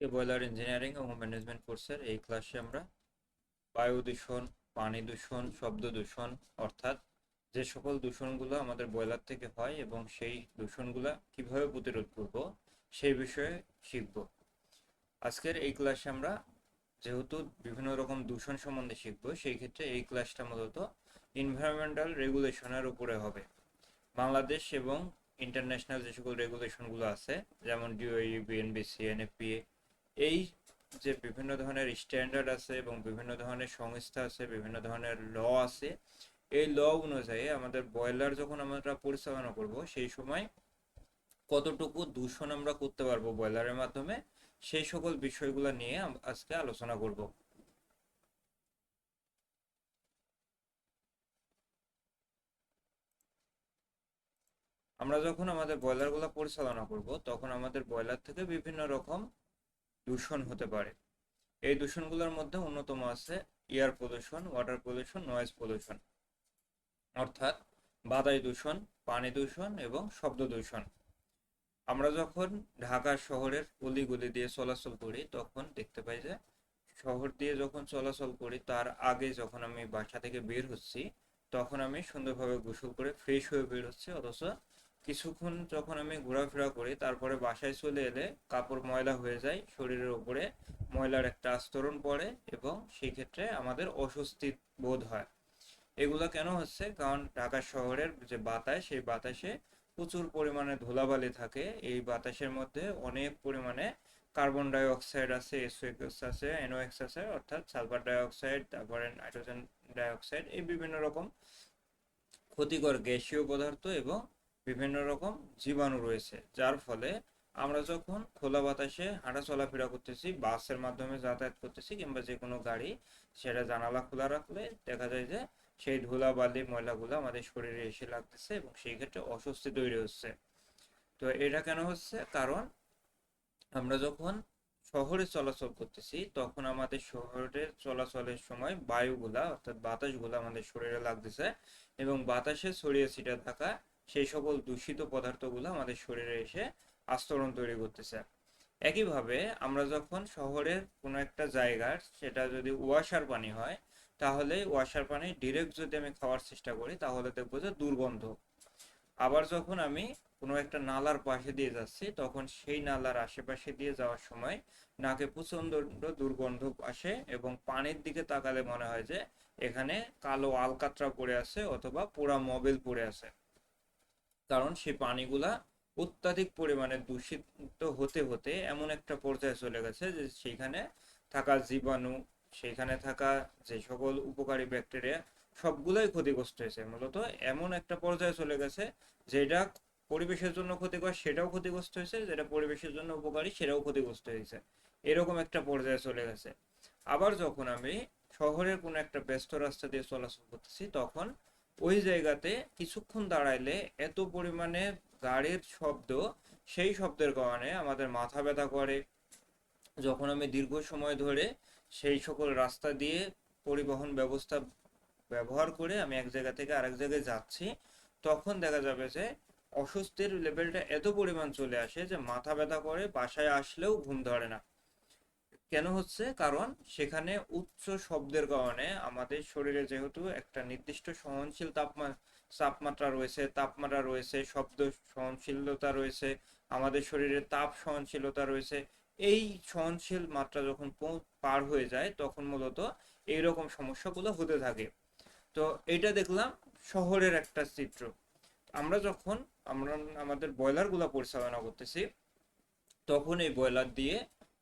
Broiler engineering ও management কোর্সের এই ক্লাসে আমরা বায়ু দূষণ, পানি দূষণ, শব্দ দূষণ অর্থাৎ যে সকল দূষণগুলো আমাদের ব্রয়লার থেকে হয় এবং সেই দূষণগুলো কিভাবে প্রতিরোধ করব সেই বিষয়ে শিখব। আজকের এই ক্লাসে আমরা যেহেতু বিভিন্ন রকম দূষণ সম্বন্ধে শিখব, সেই ক্ষেত্রে এই ক্লাসটা মূলত এনভায়রনমেন্টাল রেগুলেশনের উপরে হবে। বাংলাদেশ এবং ইন্টারন্যাশনাল যে সকল রেগুলেশনগুলো আছে, যেমন ডিওই, বিএনবিসি, এনএফপিএ, এই যে বিভিন্ন ধরনের স্ট্যান্ডার্ড আছে এবং বিভিন্ন ধরনের সংস্থা আছে, বিভিন্ন ধরনের ল আছে, এই ল অনুযায়ী আমাদের বয়লার যখন আমরা পরিচালনা করব সেই সময় কতটুকু দূষণ আমরা করতে পারবো বয়লারের মাধ্যমে, সেই সকল বিষয়গুলো নিয়ে আজকে আলোচনা করব। আমরা যখন আমাদের বয়লারগুলো পরিচালনা করব তখন আমাদের বয়লার থেকে বিভিন্ন রকম দূষণ হতে পারে। এই দূষণগুলোর মধ্যে অন্যতম আছে air pollution, water pollution, noise pollution, অর্থাৎ বাতাস দূষণ, পানি দূষণ এবং শব্দ দূষণ। আমরা যখন ঢাকা শহরের অলিগলি দিয়ে চলাচল করি তখন দেখতে পাই যে শহর দিয়ে যখন চলাচল করি তার আগে যখন আমি বাসা থেকে বের হচ্ছি তখন আমি সুন্দরভাবে গোসল করে ফ্রেশ হয়ে বের হচ্ছি, অথচ কিছুক্ষণ যখন আমি ঘোরাফেরা করি তারপরে বাসায় চলে এলে কাপড় ময়লা হয়ে যায়, শরীরের উপরে ময়লার একটা আস্তরণ পড়ে এবং সেই ক্ষেত্রে আমাদের অস্বস্তি বোধ হয়। এগুলো কেন হচ্ছে? কারণ ঢাকা শহরের যে বাতাস, সেই বাতাসে প্রচুর পরিমাণে ধুলাবালি থাকে। এই বাতাসের মধ্যে অনেক পরিমাণে কার্বন ডাই অক্সাইড আছে, এসওএক্স আছে, এনওএক্স আছে, অর্থাৎ সালফার ডাই অক্সাইড, তারপরে নাইট্রোজেন ডাই অক্সাইড, এই বিভিন্ন রকম ক্ষতিকর গ্যাসীয় পদার্থ এবং বিভিন্ন রকম জীবাণু রয়েছে, যার ফলে আমরা যখন খোলা বাতাসে হাঁটা চলাফেরা করতেছি, বাসের মাধ্যমে যাতায়াত করতেছি কিংবা যে কোনো গাড়ি, সেটা জানালা খোলা রাখলে দেখা যায় যে সেই ধুলা বালি ময়লাগুলো আমাদের শরীরে এসে লাগতেছে এবং সেই ক্ষেত্রে অস্বস্তি তৈরি হচ্ছে। তো এটা কেন হচ্ছে? কারণ আমরা যখন শহরে চলাচল করতেছি তখন আমাদের শহরের চলাচলের সময় বায়ুগুলা অর্থাৎ বাতাসগুলা আমাদের শরীরে লাগতেছে এবং বাতাসে ছড়িয়ে ছিটে থাকা সেই সকল দূষিত পদার্থগুলো আমাদের শরীরে এসে আস্তরণ তৈরি করতেছে। একইভাবে আমরা যখন শহরের কোনো একটা জায়গার সেটা যদি ওয়াসার পানি হয়, তাহলে ওয়াসার পানি ডিরেক্ট যদি আমি খাওয়ার চেষ্টা করি তাহলে দেখবো যে দুর্গন্ধ। আবার যখন আমি কোনো একটা নালার পাশে দিয়ে যাচ্ছি তখন সেই নালার আশেপাশে দিয়ে যাওয়ার সময় নাকে প্রচন্ড দুর্গন্ধ আসে এবং পানির দিকে তাকালে মনে হয় যে এখানে কালো আলকাতরা পড়ে আছে অথবা পোড়া মবিল পড়ে আছে। কারণ সেই পানিগুলা অত্যাধিক পরিমাণে দূষিত হতে হতে এমন একটা পর্যায়ে চলে গেছে যে সেখানে থাকা জীবাণু, সেখানে থাকা যে সকল উপকারী ব্যাকটেরিয়া, সবগুলোই ক্ষতিগ্রস্ত হয়েছে। মূলত এমন একটা পর্যায়ে চলে গেছে যেটা পরিবেশের জন্য ক্ষতিকর সেটাও ক্ষতিগ্রস্ত হয়েছে, যেটা পরিবেশের জন্য উপকারী সেটাও ক্ষতিগ্রস্ত হয়েছে। এরকম একটা পর্যায়ে চলে গেছে। আবার যখন আমি শহরের কোনো একটা ব্যস্ত রাস্তা দিয়ে চলাচল করতেছি তখন ওই জায়গাতে কিছুক্ষণ দাঁড়াইলে এত পরিমাণে গাড়ির শব্দ, সেই শব্দের কারণে আমাদের মাথা ব্যথা করে। যখন আমি দীর্ঘ সময় ধরে সেই সকল রাস্তা দিয়ে পরিবহন ব্যবস্থা ব্যবহার করে আমি এক জায়গা থেকে আরেক জায়গায় যাচ্ছি, তখন দেখা যাবে যে অস্বস্তির লেভেলটা এত পরিমাণ চলে আসে যে মাথা ব্যথা করে, বাসায় আসলেও ঘুম ধরে না। কেন হচ্ছে? কারণ সেখানে উচ্চ শব্দের কারণে আমাদের শরীরে যেহেতু একটা নির্দিষ্ট সহনশীল তাপমাত্রা রয়েছে, শব্দ সহনশীলতা রয়েছে, আমাদের শরীরে তাপ সহনশীলতা রয়েছে। এই সহনশীল মাত্রা যখন পার হয়ে যায় তখন মূলত এইরকম সমস্যাগুলো হতে থাকে। তো এইটা দেখলাম শহরের একটা চিত্র। আমরা যখন আমরা আমাদের বয়লারগুলো পরিচালনা করতেছি তখন এই বয়লার দিয়ে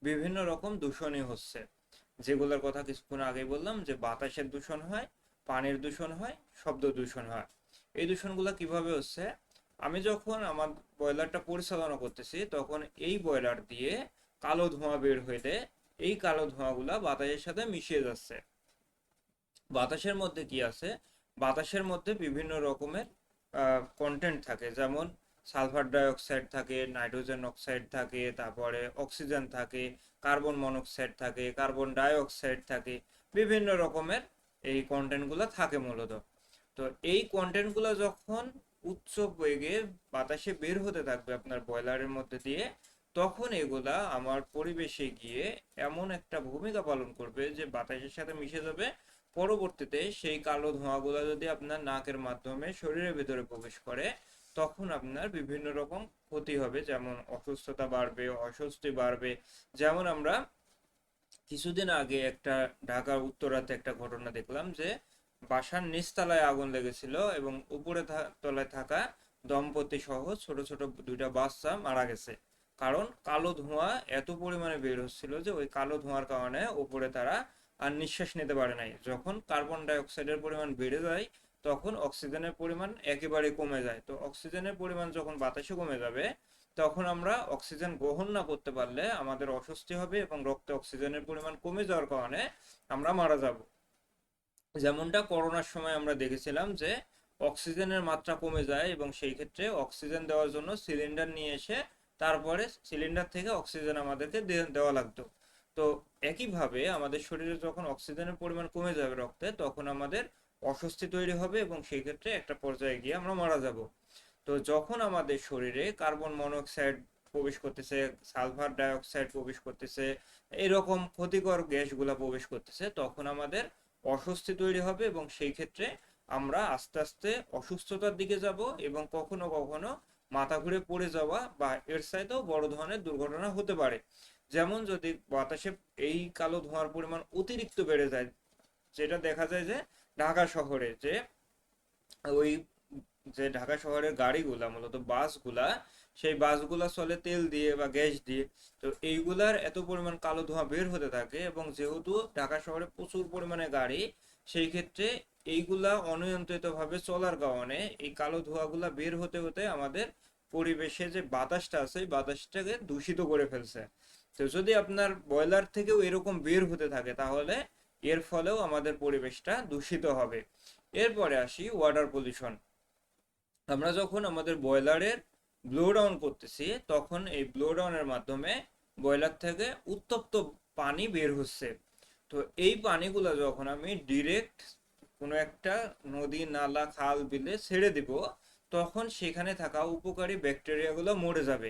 বিভিন্ন রকম দূষণই হচ্ছে, যেগুলোর কথা কিছুক্ষণ আগে বললাম, যে বাতাসের দূষণ হয়, পানির দূষণ হয়, শব্দ দূষণ হয়। এই দূষণগুলো কিভাবে হচ্ছে? আমি যখন আমার বয়লারটা পরিচালনা করতেছি তখন এই বয়লার দিয়ে কালো ধোঁয়া বের হইলে এই কালো ধোঁয়াগুলা বাতাসের সাথে মিশিয়ে যাচ্ছে। বাতাসের মধ্যে কি আছে? বাতাসের মধ্যে বিভিন্ন রকমের কন্টেন্ট থাকে, যেমন সালফার ডাই অক্সাইড থাকে, নাইট্রোজেন অক্সাইড থাকে, তারপরে অক্সিজেন থাকে, কার্বন মনোক্সাইড থাকে, কার্বন ডাই অক্সাইড থাকে, বিভিন্ন রকমের এই কন্টেন্টগুলো থাকে মূলত। তো এই কন্টেন্টগুলো যখন উচ্চ বেগে বাতাসে বের হতে থাকবে আপনার বয়লারের মধ্যে দিয়ে, তখন এগুলা আমার পরিবেশে গিয়ে এমন একটা ভূমিকা পালন করবে যে বাতাসের সাথে মিশে যাবে। পরবর্তীতে সেই কালো ধোঁয়াগুলো যদি আপনার নাকের মাধ্যমে শরীরের ভিতরে প্রবেশ করে, তখন আপনার বিভিন্ন রকম ক্ষতি হবে, যেমন অসুস্থতা বাড়বে, অস্বস্তি বাড়বে। যেমন আমরা কিছুদিন আগে একটা ঢাকার উত্তরাতে একটা ঘটনা দেখলাম যে বাসার নিচতলায় আগুন লেগেছিল এবং উপরে তলায় থাকা দম্পতি সহ ছোট ছোট দুইটা বাচ্চা মারা গেছে। কারণ কালো ধোঁয়া এত পরিমাণে বের হচ্ছিল যে ওই কালো ধোঁয়ার কারণে উপরে তারা আর নিঃশ্বাস নিতে পারে নাই। যখন কার্বন ডাই অক্সাইডের পরিমাণ বেড়ে যায় তখন অক্সিজেনের পরিমাণ একেবারে কমে যায়। তো অক্সিজেনের পরিমাণ যখন বাতাসে কমে যাবে, তখন আমরা অক্সিজেন গ্রহণ না করতে পারলে আমাদের অস্বস্তি হবে এবং রক্তে অক্সিজেনের পরিমাণ কমে যাওয়ার কারণে আমরা মারা যাব। যেমনটা করোনার সময় আমরা দেখেছিলাম যে অক্সিজেনের মাত্রা কমে যায় এবং সেই ক্ষেত্রে অক্সিজেন দেওয়ার জন্য সিলিন্ডার নিয়ে এসে তারপরে সিলিন্ডার থেকে অক্সিজেন আমাদেরকে দেওয়া লাগতো। তো একইভাবে আমাদের শরীরে যখন অক্সিজেনের পরিমাণ কমে যাবে রক্তে, তখন আমাদের অস্বস্তি তৈরি হবে এবং সেই ক্ষেত্রে একটা পর্যায়ে গিয়ে আমরা মারা যাব। তো যখন আমাদের শরীরে কার্বন মনোক্সাইড প্রবেশ করতেছে, সালফার ডাইঅক্সাইড প্রবেশ করতেছে, এরকম ক্ষতিকর গ্যাসগুলা প্রবেশ করতেছে, তখন আমাদের অস্বস্তি তৈরি হবে এবং সেই ক্ষেত্রে আমরা আস্তে আস্তে অসুস্থতার দিকে যাব এবং কখনো কখনো মাথা ঘুরে পড়ে যাওয়া বা এর চাইতেও বড় ধরনের দুর্ঘটনা হতে পারে। যেমন যদি বাতাসে এই কালো ধোঁয়ার পরিমাণ অতিরিক্ত বেড়ে যায়, যেটা দেখা যায় যে ঢাকা শহরে ওই ঢাকা শহরের গাড়িগুলা মূলত বাসগুলা, সেই বাসগুলা চলে তেল দিয়ে বা গ্যাস দিয়ে। তো এইগুলার এত পরিমাণ কালো ধোঁয়া বের হতে থাকে এবং যেহেতু ঢাকা শহরে প্রচুর পরিমাণে গাড়ি, সেই ক্ষেত্রে এইগুলা অনিয়ন্ত্রিত ভাবে চলার কারণে এই কালো ধোঁয়াগুলা বের হতে হতে আমাদের পরিবেশে যে বাতাসটা আছে এই বাতাসটাকে দূষিত করে ফেলছে। তো যদি আপনার বয়লার থেকেও এরকম বের হতে থাকে তাহলে এর ফলেও আমাদের পরিবেশটা দূষিত হবে। এরপরে আসি ওয়াটার পলিউশন। আমরা যখন আমাদের বয়লারের ব্লো ডাউন করতেছি, তখন এই ব্লো ডাউনের মাধ্যমে বয়লার থেকে উত্তপ্ত পানি বের হচ্ছে। তো এই পানিগুলো যখন আমি ডিরেক্ট কোনো একটা নদী, নালা, খাল, বিলে ছেড়ে দিব, তখন সেখানে থাকা উপকারী ব্যাকটেরিয়াগুলো মরে যাবে।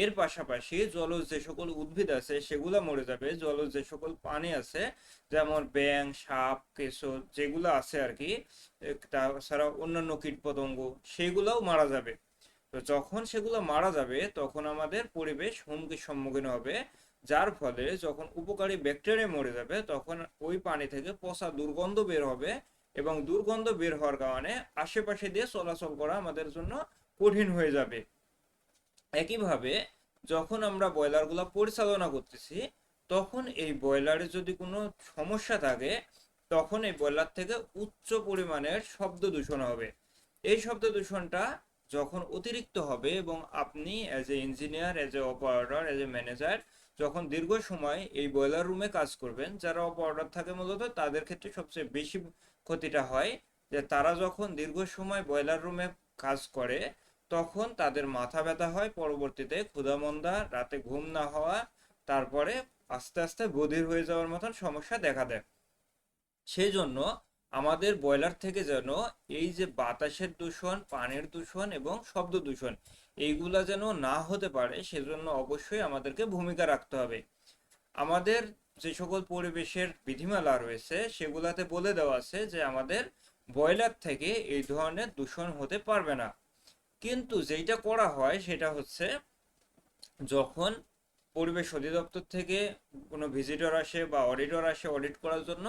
এর পাশাপাশি জলজ যে সকল উদ্ভিদ আছে সেগুলো মরে যাবে। জলজ যে সকল প্রাণী আছে, যেমন ব্যাঙ, সাপ, কেঁচো যেগুলো আছে আর কি, তাছাড়া অন্যান্য কীটপতঙ্গ, সেগুলোও মারা যাবে। তো যখন সেগুলো মারা যাবে তখন আমাদের পরিবেশ হুমকির সম্মুখীন হবে, যার ফলে যখন উপকারী ব্যাকটেরিয়া মরে যাবে তখন ওই পানি থেকে পচা দুর্গন্ধ বের হবে এবং দুর্গন্ধ বের হওয়ার কারণে আশেপাশে দিয়ে চলাচল করা আমাদের জন্য কঠিন হয়ে যাবে। একইভাবে যখন আমরা বয়লারগুলো পরিচালনা করতেছি, তখন এই বয়লারে যদি কোনো সমস্যা থাকে, তখন এই বয়লার থেকে উচ্চ পরিমাণের শব্দ দূষণ হবে। এই শব্দ দূষণটা যখন অতিরিক্ত হবে এবং আপনি as a engineer, as a operator, as a manager যখন দীর্ঘ সময় এই বয়লার রুমে কাজ করবেন, যারা অপারেটর থাকে মূলত তাদের ক্ষেত্রে সবচেয়ে বেশি ক্ষতিটা হয় যে তারা যখন দীর্ঘ সময় বয়লার রুমে কাজ করে তখন তাদের মাথা ব্যথা হয়, পরবর্তীতে ক্ষুধামন্দা, রাতে ঘুম না হওয়া, তারপরে আস্তে আস্তে বধির হয়ে যাওয়ার মতন সমস্যা দেখা দেয়। সেই জন্য আমাদের বয়লার থেকে যেন এই যে বাতাসের দূষণ, পানির দূষণ এবং শব্দ দূষণ এইগুলা যেন না হতে পারে, সেজন্য অবশ্যই আমাদেরকে ভূমিকা রাখতে হবে। আমাদের যে সকল পরিবেশের বিধিমালা রয়েছে সেগুলাতে বলে দেওয়া আছে যে আমাদের বয়লার থেকে এই ধরনের দূষণ হতে পারবে না। কিন্তু যেটা করা হয় সেটা হচ্ছে, যখন পরিবেশ অধিদপ্তর থেকে কোনো ভিজিটর আসে বা অডিটর আসে অডিট করার জন্য,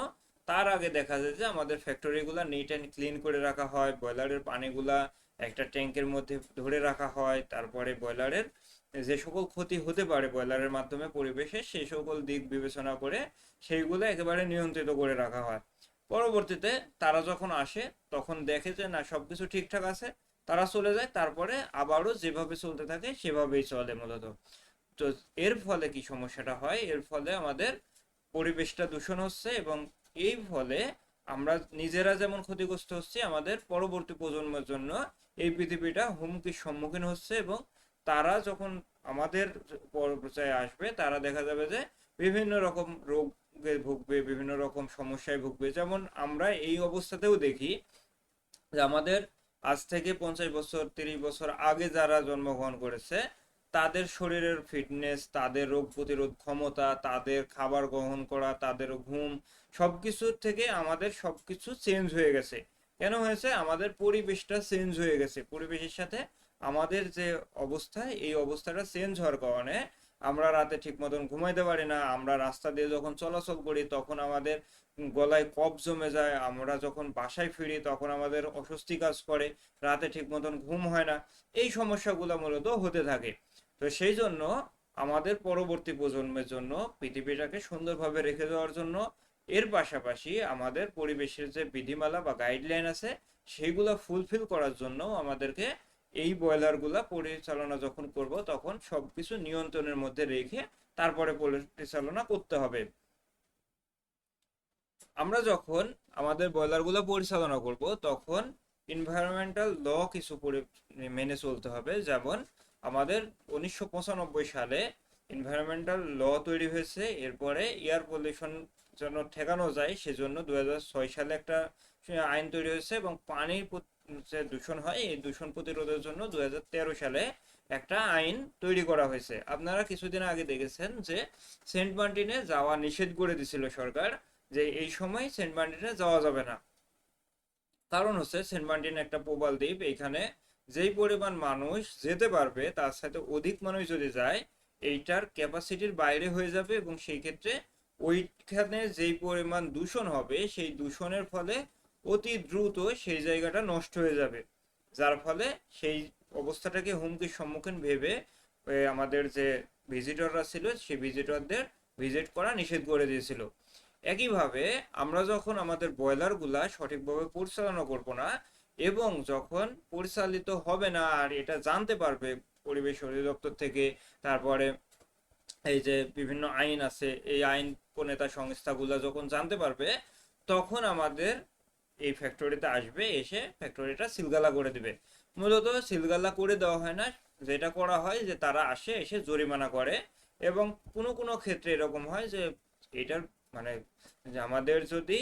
তার আগে দেখা যায় যে আমাদের ফ্যাক্টরিগুলো নিট অ্যান্ড ক্লিন করে রাখা হয়, বয়লারের পানিগুলা একটা ট্যাঙ্কের মধ্যে ধরে রাখা হয়, তারপরে বয়লারের যে সকল ক্ষতি হতে পারে বয়লারের মাধ্যমে পরিবেশে সেই সকল দিক বিবেচনা করে সেইগুলো একেবারে নিয়ন্ত্রিত করে রাখা হয়। পরবর্তীতে তারা যখন আসে তখন দেখে যে না, সবকিছু ঠিকঠাক আছে, তারা চলে যায়, তারপরে আবারও যেভাবে চলতে থাকে সেভাবেই চলে মূলত। তো এর ফলে কি সমস্যাটা হয়, এর ফলে আমাদের পরিবেশটা দূষণ হচ্ছে এবং এই ফলে আমরা নিজেরা যেমন ক্ষতিগ্রস্ত হচ্ছি, আমাদের পরবর্তী প্রজন্মের জন্য এই পৃথিবীটা হুমকির সম্মুখীন হচ্ছে এবং তারা যখন আমাদের পর্যায়ে আসবে তারা দেখা যাবে যে বিভিন্ন রকম রোগে ভুগবে, বিভিন্ন রকম সমস্যায় ভুগবে। যেমন আমরা এই অবস্থাতেও দেখি যে আমাদের আজ থেকে 50 বছর 30 বছর আগে যারা জন্মগ্রহণ করেছে তাদের শরীরের ফিটনেস, তাদের রোগ প্রতিরোধ ক্ষমতা, তাদের খাবার গ্রহণ করা, তাদের ঘুম, সবকিছু থেকে আমাদের সবকিছু চেঞ্জ হয়ে গেছে। কেন হয়েছে? আমাদের পরিবেশটা চেঞ্জ হয়ে গেছে। পরিবেশের সাথে আমাদের যে অবস্থা, এই অবস্থাটা চেঞ্জ হওয়ার কারণে আমরা রাতে ঠিক মতন ঘুমাইতে পারি না। আমরা রাস্তা দিয়ে যখন চলাচল করি তখন আমাদের গলায় কফ জমে যায়। আমরা যখন বাসায় ফিরি তখন আমাদের অস্বস্তি কাজ করে, রাতে ঠিক মতন ঘুম হয় না। এই সমস্যাগুলো মূলত হতে থাকে। তো সেই জন্য আমাদের পরবর্তী প্রজন্মের জন্য পৃথিবীটাকে সুন্দরভাবে রেখে দেওয়ার জন্য, এর পাশাপাশি আমাদের পরিবেশের যে বিধিমালা বা গাইডলাইন আছে সেইগুলো ফুলফিল করার জন্য আমাদেরকে এই বয়লারগুলা পরিচালনা যখন করব তখন সবকিছু নিয়ন্ত্রণের মধ্যে রেখে তারপরে পরিচালনা করতে হবে। আমরা যখন আমাদের বয়লারগুলো পরিচালনা করব তখন এনভায়রনমেন্টাল ল কিছু মেনে চলতে হবে। যেমন আমাদের 1995 সালে এনভায়রনমেন্টাল ল তৈরি হয়েছে। এরপরে এয়ার পলিউশন যেন ঠেকানো যায় সেজন্য 2006 সালে একটা আইন তৈরি হয়েছে, এবং পানির যে দূষণ হয় এই দূষণ প্রতিরোধের জন্য 2013 সালে একটা আইন তৈরি করা হয়েছে। আপনারা কিছুদিন আগে দেখেছেন যে সেন্ট মার্টিনে যাওয়া নিষেধ করে দিছিল সরকার, যে এই সময় সেন্ট মার্টিনে যাওয়া যাবে না। কারণ হচ্ছে সেন্ট মার্টিন একটা প্রবাল দ্বীপ, এখানে যেই পরিমাণ মানুষ যেতে পারবে তার সাথে অধিক মানুষ যদি যায় এইটার ক্যাপাসিটির বাইরে হয়ে যাবে, এবং সেই ক্ষেত্রে ওইখানে যেই পরিমাণ দূষণ হবে সেই দূষণের ফলে অতি দ্রুত সেই জায়গাটা নষ্ট হয়ে যাবে। যার ফলে সেই অবস্থাটাকে হুমকির সম্মুখীন ভেবে আমাদের যে ভিজিটররা ছিল সেই ভিজিটরদের ভিজিট করা নিষেধ করে দিয়েছিল। একইভাবে আমরা যখন আমাদের বয়লারগুলা সঠিকভাবে পরিচালনা করব না, এবং যখন পরিচালিত হবে না আর এটা জানতে পারবে পরিবেশ অধিদপ্তর থেকে, তারপরে এই যে বিভিন্ন আইন আছে এই আইন প্রণেতা সংস্থাগুলা যখন জানতে পারবে, তখন আমাদের এই ফ্যাক্টরিতে আসবে, এসে ফ্যাক্টরিটা সিলগালা করে দিবে। মূলত সিলগালা করে দেওয়া হয় না, যেটা করা হয় যে তারা আসে, এসে জরিমানা করে। এবং কোনো কোনো ক্ষেত্রে এরকম হয় যে এটার মানে যে আমাদের যদি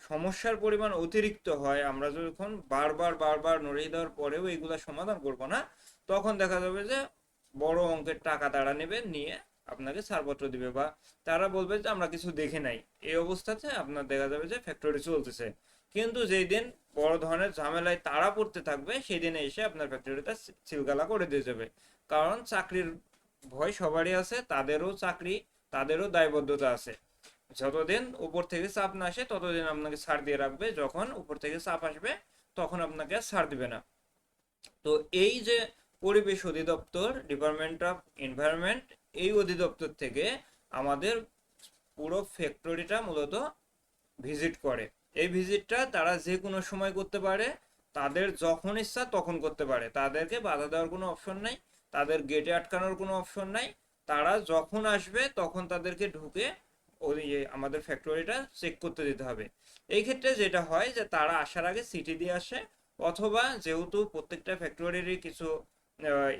সমস্যার পরিমাণ অতিরিক্ত হয়, আমরা যখন বারবার বারবার নড়িয়ে দেওয়ার পরেও এগুলা সমাধান করব না, তখন দেখা যাবে যে বড় অঙ্কের টাকা তারা নেবে, নিয়ে আপনাকে ছাড়পত্র দিবে, বা তারা বলবে যে আমরা কিছু দেখে নাই। এই অবস্থাতে আপনার দেখা যাবে যে ফ্যাক্টরি চলতেছে, কিন্তু যেই দিন বড় ধরনের ঝামেলায় তারা পড়তে থাকবে সেই দিনে এসে আপনার ফ্যাক্টরিটা সিলগালা করে দিয়ে যাবে। কারণ চাকরির ভয় সবারই আছে, তাদেরও চাকরি, তাদেরও দায়বদ্ধতা আছে। যতদিন উপর থেকে চাপ না আসে ততদিন আপনাকে ছাড় দিয়ে রাখবে, যখন উপর থেকে চাপ আসবে তখন আপনাকে আর ছাড় দিবে না। তো এই যে পরিবেশ অধিদপ্তর, ডিপার্টমেন্ট অফ এনভায়রনমেন্ট, এই অধিদপ্তর থেকে আমাদের পুরো ফ্যাক্টরিটা মূলত ভিজিট করে। এই ভিজিটটা তারা যে কোনো সময় করতে পারে, তাদের যখন ইচ্ছা তখন করতে পারে, তাদেরকে বাধা দেওয়ার কোনো অপশন নাই, তাদের গেটে আটকানোর কোনো অপশন নাই। তারা যখন আসবে তখন তাদেরকে ঢুকে ওই আমাদের ফ্যাক্টরিটা চেক করতে দিতে হবে। এই ক্ষেত্রে যেটা হয় যে তারা আসার আগে সিটি দিয়ে আসে, অথবা যেহেতু প্রত্যেকটা ফ্যাক্টরিরই কিছু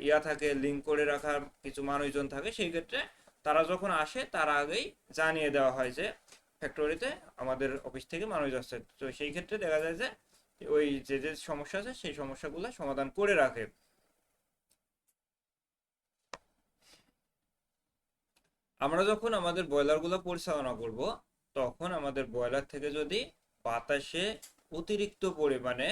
ইয়া থাকে, লিঙ্ক করে রাখার কিছু মানুষজন থাকে, সেই ক্ষেত্রে তারা যখন আসে তার আগেই জানিয়ে দেওয়া হয় যে ফ্যাক্টরিতে আমাদের অফিস থেকে মানুষ আসছে। তো সেই ক্ষেত্রে দেখা যায় যে ওই যে যে সমস্যা আছে সেই সমস্যাগুলো সমাধান করে রাখে। আমরা যখন আমাদের বয়লারগুলো পরিচালনা করব তখন আমাদের বয়লার থেকে যদি বাতাসে অতিরিক্ত পরিমাণে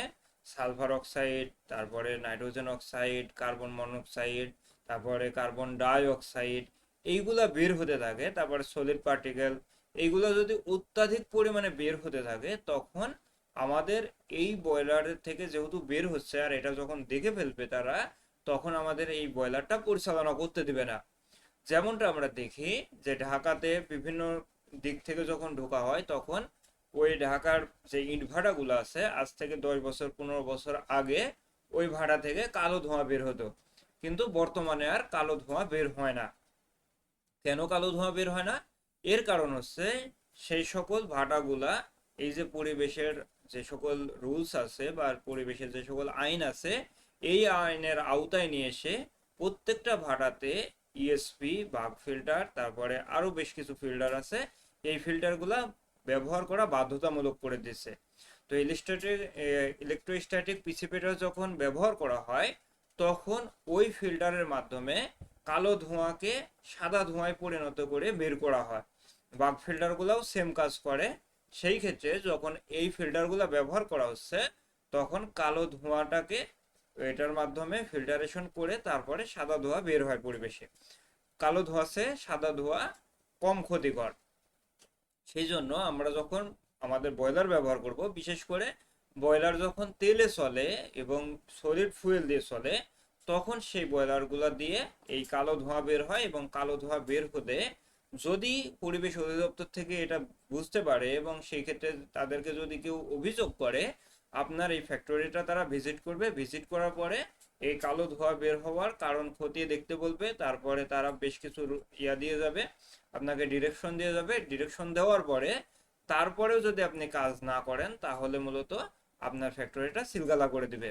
সালফার অক্সাইড, তারপরে নাইট্রোজেন অক্সাইড, কার্বন মনোক্সাইড, তারপরে কার্বন ডাই অক্সাইড, এইগুলা বের হতে থাকে, তারপরে সলিড পার্টিকেল, এইগুলো যদি অত্যাধিক পরিমাণে বের হতে থাকে তখন আমাদের এই বয়লারের থেকে যেহেতু বের হচ্ছে আর এটা যখন দেখে ফেলবে তারা, তখন আমাদের এই বয়লারটা পরিচালনা করতে দিবে না। যেমনটা আমরা দেখি যে ঢাকাতে বিভিন্ন দিক থেকে যখন ঢোকা হয় তখন ওই ঢাকার যে ইট ভাটাগুলো আছে আজ থেকে 10 বছর 15 বছর আগে ওই ভাটা থেকে কালো ধোঁয়া বের হতো, কিন্তু বর্তমানে আর কালো ধোঁয়া বের হয় না। কেন কালো ধোঁয়া বের হয় না? এর কারণ হচ্ছে সেই সকল ভাটাগুলা এই যে পরিবেশের যে সকল রুলস আছে বা পরিবেশের যে সকল আইন আছে এই আইনের আওতায় নিয়ে এসে প্রত্যেকটা ভাটাতে ইএসপি, বাগ ফিল্টার, তারপরে আরো বেশ কিছু ফিল্টার আছে, এই ফিল্টারগুলা ব্যবহার করা বাধ্যতামূলক করে দিচ্ছে। তো ইলেকট্রোস্ট্যাটিক প্রিসিপিটেটর যখন ব্যবহার করা হয় তখন ওই ফিল্টারের মাধ্যমে কালো ধোঁয়াকে সাদা ধোঁয়ায় পরিণত করে বের করা হয়। বাগ ফিল্টারগুলোও সেম কাজ করে। সেই ক্ষেত্রে যখন এই ফিল্টারগুলো ব্যবহার করা হচ্ছে, তখন কালো ধোঁয়াটাকে এটার মাধ্যমে ফিল্টারেশন করে তারপরে সাদা ধোঁয়া বের হয় পরিবেশে। কালো ধোঁয়া চেয়ে সাদা ধোঁয়া কম ক্ষতিকর। সেই জন্য আমরা যখন আমাদের বয়লার ব্যবহার করব, বিশেষ করে বয়লার যখন তেলে চলে এবং সলিড ফুয়েল দিয়ে চলে, তখন সেই বয়লারগুলো দিয়ে এই কালো ধোঁয়া বের হয়। এবং কালো ধোঁয়া বের হতে যদি পরিবেশ অধিদপ্তর থেকে এটা বুঝতে পারে এবং সেই ক্ষেত্রে তাদেরকে যদি কেউ অভিযোগ করে, আপনার এই ফ্যাক্টরিটা তারা ভিজিট করবে। ভিজিট করার পরে এই কালো ধোঁয়া বের হওয়ার কারণ খতিয়ে দেখতে বলবে। তারপরে তারা বেশ কিছু ইয়া দিয়ে যাবে, আপনাকে ডিরেকশন দিয়ে যাবে। ডিরেকশন দেওয়ার পরে তারপরেও যদি আপনি কাজ না করেন, তাহলে মূলত আপনার ফ্যাক্টরিটা সিলগালা করে দিবে।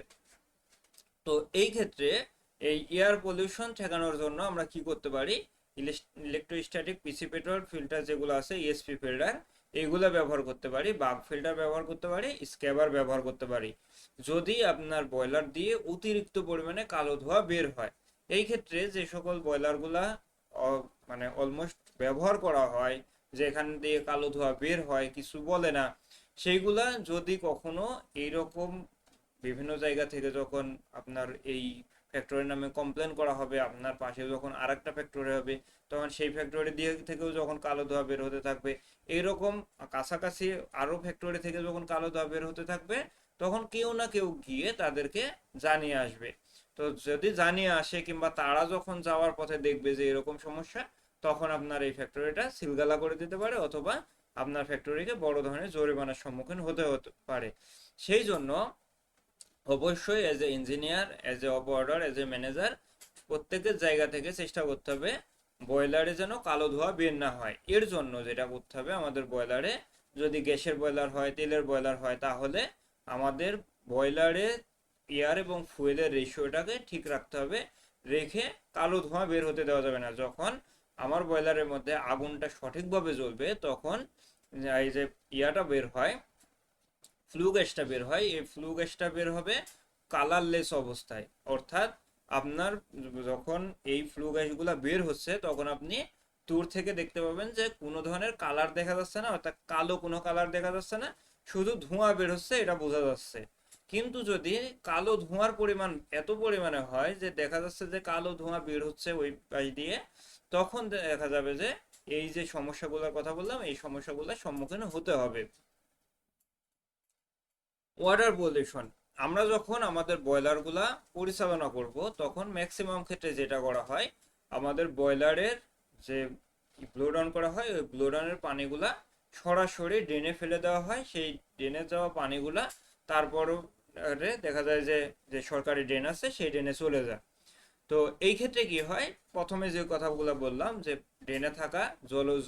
তো এই ক্ষেত্রে এই এয়ার পলিউশন ঠেকানোর জন্য আমরা কি করতে পারি? ইলেকট্রোস্ট্যাটিক প্রিসিপিটেটর ফিল্টার যেগুলো আছে, ইএসপি ফিল্টার, এইগুলো ব্যবহার করতে পারি। বাগ ফিল্টার ব্যবহার করতে পারি, স্ক্যাবার ব্যবহার করতে পারি যদি আপনার বয়লার দিয়ে অতিরিক্ত পরিমাণে কালো ধোঁয়া বের হয়। এই ক্ষেত্রে যে সকল বয়লারগুলা মানে অলমোস্ট ব্যবহার করা হয়, যেখান দিয়ে কালো ধোঁয়া বের হয়, কিছু বলে না, সেইগুলা যদি কখনো এইরকম বিভিন্ন জায়গা থেকে যখন আপনার এই ফ্যাক্টরির নামে কমপ্লেন করা হবে, আপনার পাশে যখন আরেকটা ফ্যাক্টরি হবে, তখন সেই ফ্যাক্টরি দিয়ে থেকেও যখন কালো ধোঁয়া বের হতে থাকবে, এইরকম কাছাকাছি আরো ফ্যাক্টরি থেকে যখন কালো ধোঁয়া বের হতে থাকবে, তখন কেউ না কেউ গিয়ে তাদেরকে জানিয়ে আসবে। তো যদি জানিয়ে আসে কিংবা তারা যখন যাওয়ার পথে দেখবে যে এরকম সমস্যা, তখন আপনার এই ফ্যাক্টরিটা সিলগালা করে দিতে পারে, অথবা আপনার ফ্যাক্টরিকে বড় ধরনের জরিমানার সম্মুখীন হতে হতে পারে। সেই জন্য অবশ্যই as a engineer, as a operator, as a manager, প্রত্যেকের জায়গা থেকে চেষ্টা করতে হবে বয়লারে যেন কালো ধোঁয়া বের না হয়। এর জন্য যেটা করতে হবে, আমাদের বয়লারে যদি গ্যাসের বয়লার হয়, তেলের বয়লার হয়, তাহলে আমাদের বয়লারে এয়ার এবং ফুয়েলের রেশিওটাকে ঠিক রাখতে হবে। রেখে কালো ধোঁয়া বের হতে দেওয়া যাবে না। যখন আমার বয়লারের মধ্যে আগুনটা সঠিকভাবে জ্বলবে, তখন এই যে ইয়াটা বের হয়, ফ্লু গ্যাসটা বের হয়, এই ফ্লু গ্যাসটা বের হবে কালারলেস অবস্থায়। অর্থাৎ আপনার যখন এই ফ্লু গ্যাসগুলো বের হচ্ছে, তখন আপনি দূর থেকে দেখতে পাবেন যে কোনো ধরনের কালার দেখা যাচ্ছে না, অর্থাৎ কালো কোনো কালার দেখা যাচ্ছে না, শুধু ধোঁয়া বের হচ্ছে, এটা বোঝা যাচ্ছে। কিন্তু যদি কালো ধোঁয়ার পরিমাণ এত পরিমাণে হয় যে দেখা যাচ্ছে যে কালো ধোঁয়া বের হচ্ছে ওই পাশ দিয়ে, তখন দেখা যাবে যে এই যে সমস্যাগুলোর কথা বললাম, এই সমস্যাগুলোর সম্মুখীন হতে হবে। ওয়াটার পলিউশন, আমরা যখন আমাদের বয়লারগুলা পরিচালনা করব, তখন ম্যাক্সিমাম ক্ষেত্রে যেটা করা হয়, আমাদের বয়লারের যে ব্লো ডাউন করা হয়, ওই ব্লো ডাউনের পানিগুলা সরাসরি ড্রেনে ফেলে দেওয়া হয়। সেই ড্রেনে যাওয়া পানিগুলা তারপরে দেখা যায় যে যে সরকারি ড্রেন আছে, সেই ড্রেনে চলে যায়। তো এই ক্ষেত্রে কি হয়, প্রথমে যে কথাগুলো বললাম যে ড্রেনে থাকা জলজ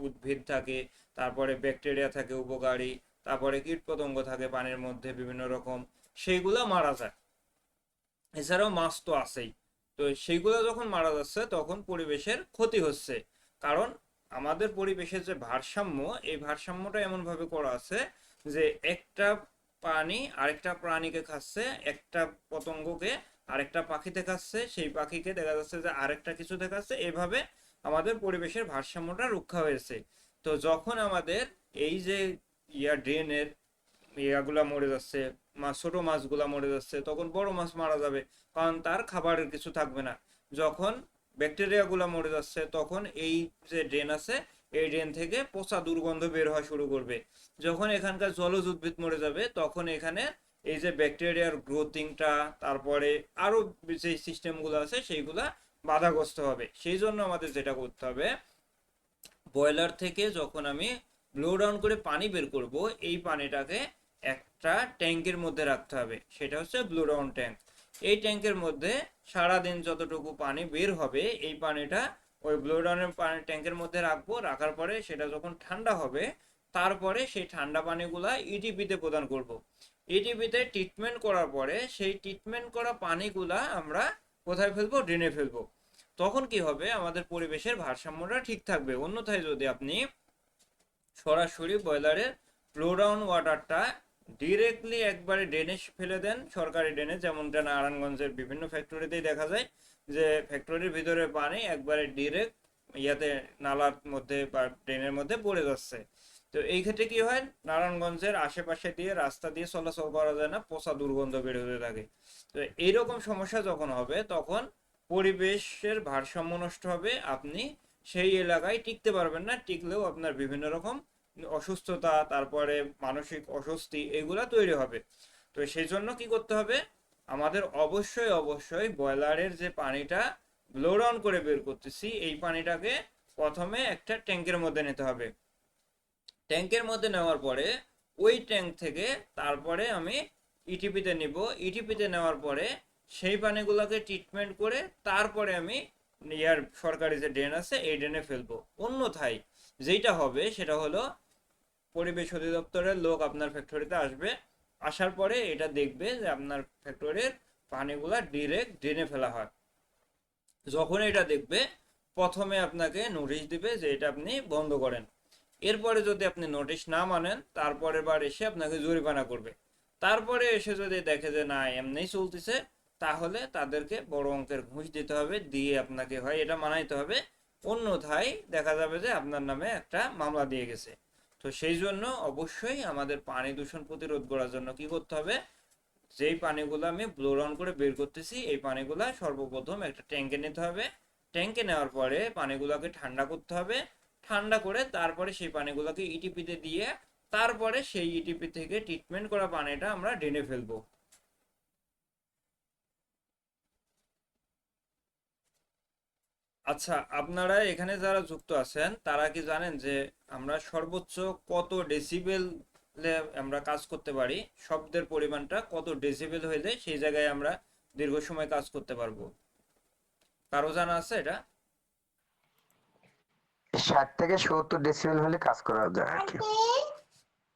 উদ্ভিদ থাকে, তারপরে ব্যাকটেরিয়া থাকে উপকারী, তারপরে কীটপতঙ্গ থাকে পানির মধ্যে বিভিন্ন রকম, সেইগুলা মারা যায়। এছাড়াও মাছ তো আছেই। তো সেইগুলো যখন মারা যাচ্ছে, তখন পরিবেশের ক্ষতি হচ্ছে। কারণ আমাদের পরিবেশের যে ভারসাম্য, এই ভারসাম্যটা এমন ভাবে করা আছে যে একটা প্রাণী আরেকটা প্রাণীকে খাচ্ছে, একটা পতঙ্গকে আরেকটা পাখিতে খাচ্ছে, সেই পাখিকে দেখা যাচ্ছে যে আরেকটা কিছু দেখাচ্ছে, এভাবে আমাদের পরিবেশের ভারসাম্যটা রক্ষা হয়েছে। তো যখন আমাদের এই যে ড্রেনের ইয়াগুলা মরে যাচ্ছে, ছোট মাছগুলা মরে যাচ্ছে, তখন বড় মাছ মারা যাবে, কারণ তার খাবারের কিছু থাকবে না। যখন ব্যাকটেরিয়া গুলা মরে যাচ্ছে, তখন এই যে ড্রেন আছে, এই ড্রেন থেকে পচা দুর্গন্ধ বের হওয়া শুরু করবে। যখন এখানকার জলজ উদ্ভিদ মরে যাবে, তখন এখানে এই যে ব্যাকটেরিয়ার গ্রোথিংটা, তারপরে আরো যে সিস্টেমগুলো আছে, সেইগুলা বাধাগ্রস্ত হবে। সেই জন্য আমাদের যেটা করতে হবে, বয়লার থেকে যখন আমি ব্লো ডাউন করে পানি বের করব, এই পানিটাকে একটা ট্যাঙ্কের মধ্যে রাখতে হবে, সেটা হচ্ছে ব্লো ডাউন ট্যাঙ্ক। এই ট্যাঙ্কের মধ্যে সারাদিন যতটুকু পানি বের হবে, এই পানিটা ওই ব্লো ডাউনের পানি ট্যাঙ্কের মধ্যে রাখবো। রাখার পরে সেটা যখন ঠান্ডা হবে, তারপরে সেই ঠান্ডা পানিগুলা ইটিপিতে প্রদান করব। ইটিপিতে ট্রিটমেন্ট করার পরে সেই ট্রিটমেন্ট করা পানিগুলা আমরা কোথায় ফেলবো? ড্রেনে ফেলবো। তখন কি হবে, আমাদের পরিবেশের ভারসাম্যটা ঠিক থাকবে। অন্যথায় যদি আপনি সরাসরি বয়লারের ফ্লো ডাউন ওয়াটারটা ডিরেক্টলি একবারে ড্রেনে ফেলে দেন, সরকারি ড্রেনে, যেমনটা নারায়ণগঞ্জের বিভিন্ন ফ্যাক্টরিতেই দেখা যায় যে ফ্যাক্টরির ভিতরে পানি একবারে ডিরেক্ট ইয়াতে নালার মধ্যে বা ড্রেনের মধ্যে পড়ে যাচ্ছে। তো এই ক্ষেত্রে কি হয়, নারায়ণগঞ্জের আশেপাশে দিয়ে রাস্তা দিয়ে চলাচল করা যায় না, পচা দুর্গন্ধ বের হতে থাকে। তো এইরকম সমস্যা যখন হবে তখন পরিবেশের ভারসাম্য নষ্ট হবে, আপনি সেই এলাকায় টিকতে পারবেন না, টিকলেও আপনার বিভিন্ন রকম অসুস্থতা, তারপরে মানসিক অস্বস্তি এগুলা তৈরি হবে। তো সেই জন্য কি করতে হবে, আমাদের অবশ্যই অবশ্যই বয়লারের যে পানিটা ব্লো ডাউন করে বের করতেছি এই পানিটাকে প্রথমে একটা ট্যাঙ্কের মধ্যে নিতে হবে। ট্যাঙ্কের মধ্যে নেওয়ার পরে ওই ট্যাঙ্ক থেকে তারপরে আমি ইটিপিতে নিব। ইটিপিতে নেওয়ার পরে সেই পানিগুলোকে ট্রিটমেন্ট করে তারপরে আমি ইয়ার সরকারি যে ড্রেন আছে এই ড্রেনে ফেলবো। অন্যথায় যেটা হবে সেটা হলো পরিবেশ অধিদপ্তরের লোক আপনার ফ্যাক্টরিতে আসবে, আসার পরে এটা দেখবে যে আপনার ফ্যাক্টরির পানিগুলা ডিরেক্ট ড্রেনে ফেলা হয়। যখন এটা দেখবে প্রথমে আপনাকে নোটিশ দিবে যে এটা আপনি বন্ধ করেন। এরপরে যদি আপনি নোটিশ না মানেন তারপরের বার এসে আপনাকে জরিমানা করবে। তারপরে এসে যদি দেখে যে না এমনিই চলতেছে, তাহলে তাদেরকে বড় অঙ্কের ঘুষ দিতে হবে, দিয়ে আপনাকে হয় এটা মানাইতে হবে, অন্যথায় দেখা যাবে যে আপনার নামে একটা মামলা দিয়ে গেছে। তো সেই জন্য অবশ্যই আমাদের পানি দূষণ প্রতিরোধ করার জন্য কি করতে হবে, যেই পানিগুলো আমি ব্লো ডাউন করে বের করতেছি এই পানিগুলা সর্বপ্রথম একটা ট্যাঙ্কে নিতে হবে। ট্যাঙ্কে নেওয়ার পরে পানিগুলোকে ঠান্ডা করতে হবে, ঠান্ডা করে তারপরে সেই পানিগুলোকে ইটিপিতে দিয়ে তারপরে সেই ইটিপি থেকে ট্রিটমেন্ট করা পানিটা আমরা ড্রেনে ফেলবো। আচ্ছা, আপনারা এখানে যারা যুক্ত আছেন তারা কি জানেন যে আমরা সর্বোচ্চ কত ডেসিবেল আমরা কাজ করতে পারি, শব্দের পরিমাণটা কত ডেসিবেল হইলে সেই জায়গায় আমরা দীর্ঘ সময় কাজ করতে পারবো? কারো জানা আছে এটা? 60 থেকে 70 ডেসিবেল হলে কাজ করা যায় আর কি।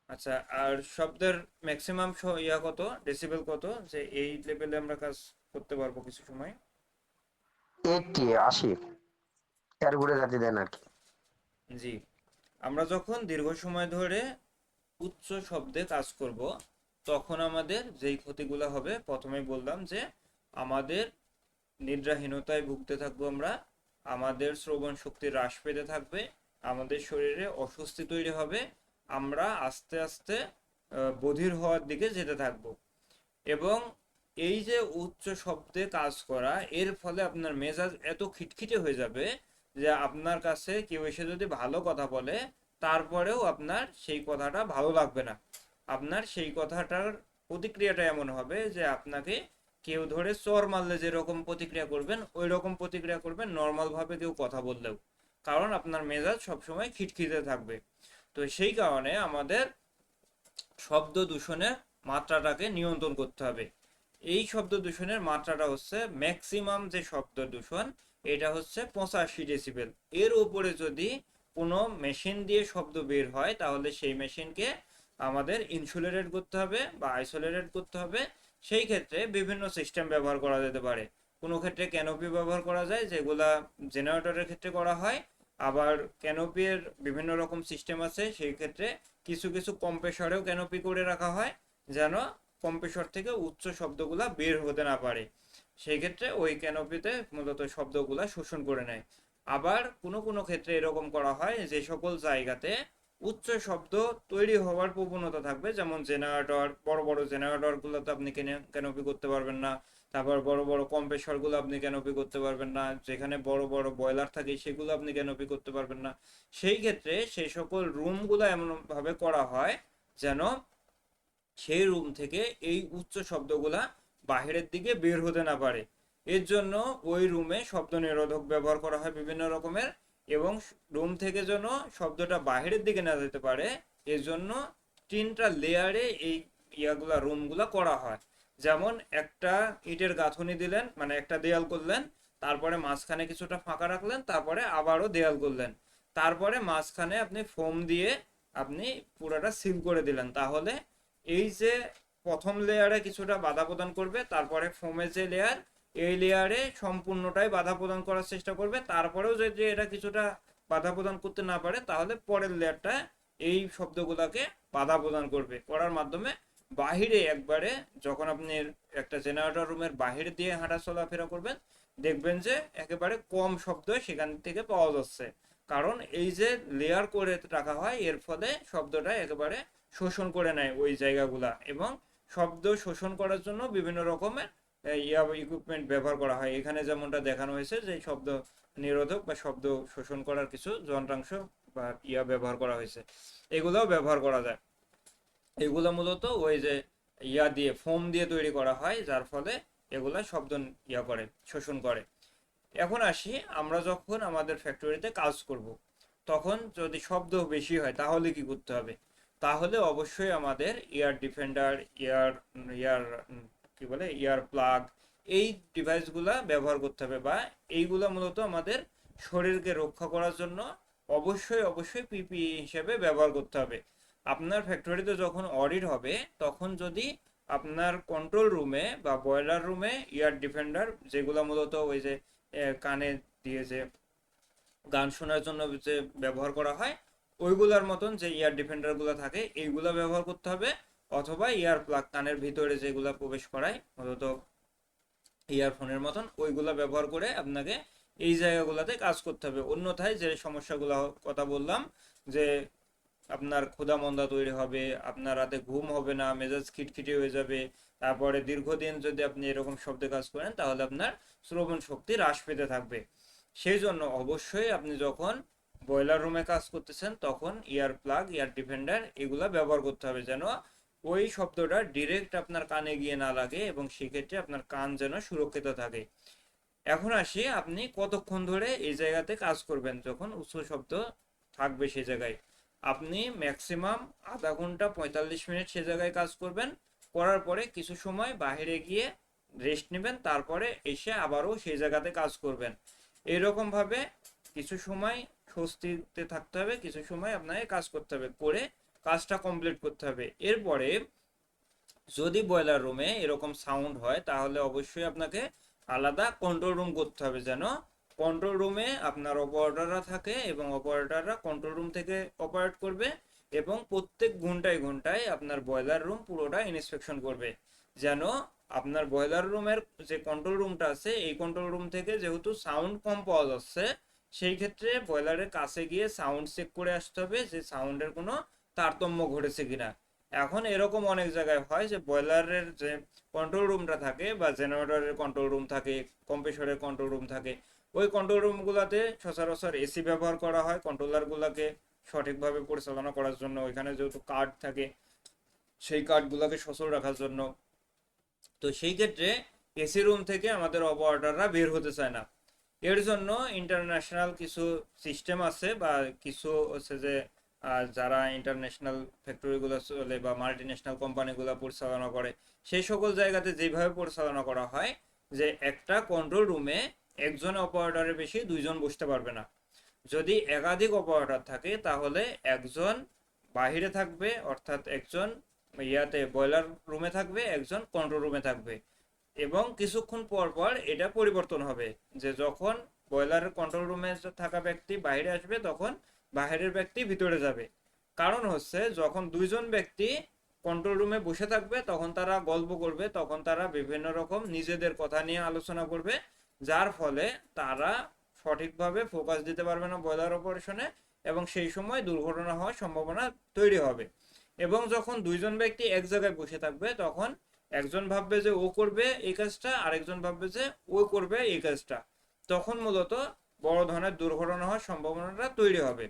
আচ্ছা, আর শব্দের ম্যাক্সিমাম ইয়া কত, ডেসিবেল কত, যে এই লেভেলে আমরা কাজ করতে পারবো কিছু সময়? 80 এর ঘুরে যেতে দেন আর কি। জি। আমরা যখন দীর্ঘ সময় ধরে উচ্চ শব্দে কাজ করব তখন আমাদের যেই ক্ষতিগুলো হবে প্রথমেই বললাম যে আমাদের নিদ্রাহীনতায় ভুগতে থাকবো আমরা, আমাদের শ্রবণ শক্তি হ্রাস পেতে থাকবে, আমাদের শরীরে অস্বস্তি তৈরি হবে, আমরা আস্তে আস্তে বধির হওয়ার দিকে যেতে থাকবো। এবং এই যে উচ্চ শব্দে কাজ করা এর ফলে আপনার মেজাজ এত খিটখিটে হয়ে যাবে যে আপনার কাছে কেউ এসে যদি ভালো কথা বলে তারপরেও আপনার সেই কথাটা ভালো লাগবে না। আপনার সেই কথাটার প্রতিক্রিয়াটা এমন হবে যে আপনাকে কেউ ধরে চর মারলে যেরকম প্রতিক্রিয়া করবেন ওই রকম প্রতিক্রিয়া করবেন নর্মাল ভাবে কেউ কথা বললেও, কারণ আপনার মেজাজ সবসময় খিটখিটে থাকবে। তো সেই কারণে আমাদের শব্দ দূষণের মাত্রাটাকে নিয়ন্ত্রণ করতে হবে। এই শব্দ দূষণের মাত্রাটা হচ্ছে ম্যাক্সিমাম যে শব্দ দূষণ এটা হচ্ছে 85 ডেসিবেল। এর উপরে যদি কোনো মেশিন দিয়ে শব্দ বের হয় তাহলে সেই মেশিনকে আমাদের ইনসুলেটেড করতে হবে বা আইসোলেটেড করতে হবে। সেই ক্ষেত্রে বিভিন্ন সিস্টেম ব্যবহার করা যেতে পারে। কোনো ক্ষেত্রে ক্যানোপি ব্যবহার করা যায় যেগুলা জেনারেটরের ক্ষেত্রে করা হয়, আবার ক্যানোপির বিভিন্ন রকম সিস্টেম আছে, সেই ক্ষেত্রে কিছু কিছু কম্প্রেসরেও ক্যানোপি করে রাখা হয় যেন কম্প্রেসর থেকে উচ্চ শব্দগুলা বের হতে না পারে। সেই ক্ষেত্রে ওই ক্যানোপিতে মূলত শব্দগুলা শোষণ করে নেয়। আবার কোনো কোনো ক্ষেত্রে এরকম করা হয় যে সকল জায়গাতে উচ্চ শব্দ তৈরি হওয়ার প্রবণতা থাকবে, যেমন জেনারেটর, বড় বড় জেনারেটর গুলোতে আপনি ক্যানোপি করতে পারবেন না, তারপর বড় বড় কম্প্রেসর গুলো আপনি ক্যানোপি করতে পারবেন না, যেখানে বড় বড় বয়লার থাকে সেগুলো আপনি ক্যানোপি করতে পারবেন না। সেই ক্ষেত্রে সেই সকল রুমগুলো এমন ভাবে করা হয় যেন সেই রুম থেকে এই উচ্চ শব্দগুলা বাহিরের দিকে বের হতে না পারে। এর জন্য ওই রুমে শব্দ নিরোধক ব্যবহার করা হয় বিভিন্ন রকমের, এবং রুম থেকে যেন শব্দটা বাহিরের দিকে না যেতে পারে এর জন্য 3টা লেয়ারে এই ইয়াগুলা রুমগুলা করা হয়। যেমন একটা ইটের গাঁথনি দিলেন, মানে একটা দেয়াল করলেন, তারপরে মাঝখানে কিছুটা ফাঁকা রাখলেন, তারপরে আবারও দেয়াল করলেন, তারপরে মাঝখানে আপনি ফোম দিয়ে আপনি পুরোটা সিল করে দিলেন, তাহলে এই যে প্রথম লেয়ারে কিছুটা বাধা প্রদান করবে, তারপরে ফোমের যে লেয়ার এই লেয়ারে সম্পূর্ণটাই বাধা প্রদান করার চেষ্টা করবে, তারপরেও যদি এটা কিছুটা বাধা প্রদান করতে না পারে তাহলে পরের লেয়ারটা এই শব্দগুলোকে বাধা প্রদান করবে, করার মাধ্যমে বাহিরে একবারে যখন আপনি একটা জেনারেটর রুমের বাহির দিয়ে হাঁটা চলাফেরা করবেন দেখবেন যে একেবারে কম শব্দ সেখান থেকে পাওয়া যাচ্ছে। কারণ এই যে লেয়ার করে রাখা হয় এর ফলে শব্দটা একেবারে শোষণ করে নেয় ওই জায়গাগুলা, এবং শব্দ শোষণ করার জন্য বিভিন্ন রকমের ইকুইপমেন্ট ব্যবহার করা হয়। এখানে যেমনটা দেখানো হয়েছে যে শব্দ নিরোধক বা শব্দ শোষণ করার কিছু যন্ত্রাংশ বা ব্যবহার করা হয়েছে, এগুলোও ব্যবহার করা যায়। এগুলো মূলত ওই যে দিয়ে ফোম দিয়ে তৈরি করা হয়, যার ফলে এগুলা শব্দ করে, শোষণ করে। এখন আসি, আমরা যখন আমাদের ফ্যাক্টরিতে কাজ করব, তখন যদি শব্দ বেশি হয় তাহলে কি করতে হবে? তাহলে অবশ্যই আমাদের ইয়ার ডিফেন্ডার, ইয়ার ইয়ার কি বলে ইয়ার প্লাগ, এই ডিভাইসগুলা ব্যবহার করতে হবে, বা এইগুলা মূলত আমাদের শরীরকে রক্ষা করার জন্য অবশ্যই অবশ্যই পিপিই হিসেবে ব্যবহার করতে হবে। আপনার ফ্যাক্টরিতে যখন অডিট হবে তখন যদি আপনার কন্ট্রোল রুমে বা বয়লার রুমে ইয়ার ডিফেন্ডার, যেগুলো মূলত ওই যে কানে দিয়ে যে গান শোনার জন্য যে ব্যবহার করা হয়, ওইগুলার মতন যে ইয়ার ডিফেন্ডার গুলো থাকে এইগুলা ব্যবহার করতে হবে, অথবা ইয়ার প্লাগ কানের ভিতরে যেগুলা প্রবেশ করায় মূলত ইয়ারফোনের মতন, ওইগুলা ব্যবহার করে আপনাকে এই জায়গাগুলোতে কাজ করতে হবে। অন্যথায় যে সমস্যাগুলো কথা বললাম, যে আপনার ক্ষুধা মন্দা তৈরি হবে, আপনার রাতে ঘুম হবে না, মেজাজ খিটখিটে হয়ে যাবে, তারপরে দীর্ঘদিন যদি আপনি এরকম শব্দে কাজ করেন তাহলে আপনার শ্রবণ শক্তি হ্রাস পেতে থাকবে। সেই জন্য অবশ্যই আপনি যখন বয়লার রুমে কাজ করতেছেন তখন ইয়ার প্লাগ, ইয়ার ডিফেন্ডার এগুলা ব্যবহার করতে হবে, যেন ওই শব্দটা ডিরেক্ট আপনার কানে গিয়ে না লাগে, এবং সেক্ষেত্রে আপনার কান যেন সুরক্ষিত থাকে। এখন আসি, আপনি কতক্ষণ ধরে এই জায়গাতে কাজ করবেন যখন উচ্চ শব্দ থাকবে সে জায়গায়? আপনি ম্যাক্সিমাম আধা ঘন্টা 45 মিনিট সে জায়গায় কাজ করবেন। করার পরে কিছু সময় বাইরে গিয়ে রেস্ট নেবেন, তারপরে এসে আবারও সেই জায়গাতে কাজ করবেন। এরকম ভাবে কিছু সময় স্বস্তিতে থাকতে হবে, কিছু সময় আপনাকে কাজ করতে হবে, করে কাজটা কমপ্লিট করতে হবে। এরপরে যদি বয়লার রুমে এরকম সাউন্ড হয় তাহলে অবশ্যই আপনাকে আলাদা কন্ট্রোল রুম করতে হবে, যেন কন্ট্রোল রুমে আপনার অপারেটররা থাকে এবং অপারেটররা কন্ট্রোল রুম থেকে অপারেট করবে, এবং প্রত্যেক ঘন্টায় ঘন্টায় আপনার বয়লার রুম পুরোটা ইন্সপেকশন করবে, যেন আপনার বয়লার রুমের যে কন্ট্রোল রুমটা আছে এই কন্ট্রোল রুম থেকে যেহেতু সাউন্ড কম পাওয়া যাচ্ছে, সেই ক্ষেত্রে বয়লারের কাছে গিয়ে সাউন্ড চেক করে আসতে হবে যে সাউন্ডের কোনো তারতম্য ঘটেছে কিনা। এখন এরকম অনেক জায়গায় হয় যে বয়লারের যে কন্ট্রোল রুমটা থাকে বা জেনারেটরের কন্ট্রোল রুম থাকে, কম্প্রেসরের কন্ট্রোল রুম থাকে, ওই কন্ট্রোল রুমগুলোতে সচরাচর এসি ব্যবহার করা হয় কন্ট্রোলারগুলোকে সঠিকভাবে পরিচালনা করার জন্য। ওইখানে যেহেতু কার্ড থাকে, সেই কার্ডগুলোকে সচল রাখার জন্য। তো সেই ক্ষেত্রে এসি রুম থেকে আমাদের অপারেটররা বের হতে চায় না। এর জন্য ইন্টারন্যাশনাল কিছু সিস্টেম আছে, বা কিছু হচ্ছে যে যারা ইন্টারন্যাশনাল ফ্যাক্টরিগুলো চলে বা মাল্টি ন্যাশনাল কোম্পানিগুলো পরিচালনা করে, সেই সকল জায়গাতে যেভাবে পরিচালনা করা হয় যে একটা কন্ট্রোল রুমে একজন অপারেটরের বেশি দুইজন বসতে পারবে না। যদি একাধিক অপারেটর থাকে তাহলে একজন বাহিরে থাকবে, অর্থাৎ একজন বয়লার রুমে থাকবে, একজন কন্ট্রোল রুমে থাকবে, এবং কিছুক্ষণ পর পর এটা পরিবর্তন হবে, যে যখন বয়লারের কন্ট্রোল রুমে থাকা ব্যক্তি বাইরে আসবে তখন বাইরের ব্যক্তি ভিতরে যাবে। কারণ হচ্ছে যখন দুইজন ব্যক্তি কন্ট্রোল রুমে বসে থাকবে তখন তারা গল্প করবে, তখন তারা বিভিন্ন রকম নিজেদের কথা নিয়ে আলোচনা করবে, যার ফলে তারা সঠিকভাবে ফোকাস দিতে পারবে না বয়লার অপারেশনে, এবং সেই সময় দুর্ঘটনা হওয়ার সম্ভাবনা তৈরি হবে। এবং যখন দুইজন ব্যক্তি এক জায়গায় বসে থাকবে তখন একজন ভাববে যে ও করবে এই কাজটা, আরেকজন ভাববে যে ও করবে এই কাজটা, তখন মূলত বড় ধরনের দুর্ঘটনা হওয়ার সম্ভাবনাটা তৈরি হবে।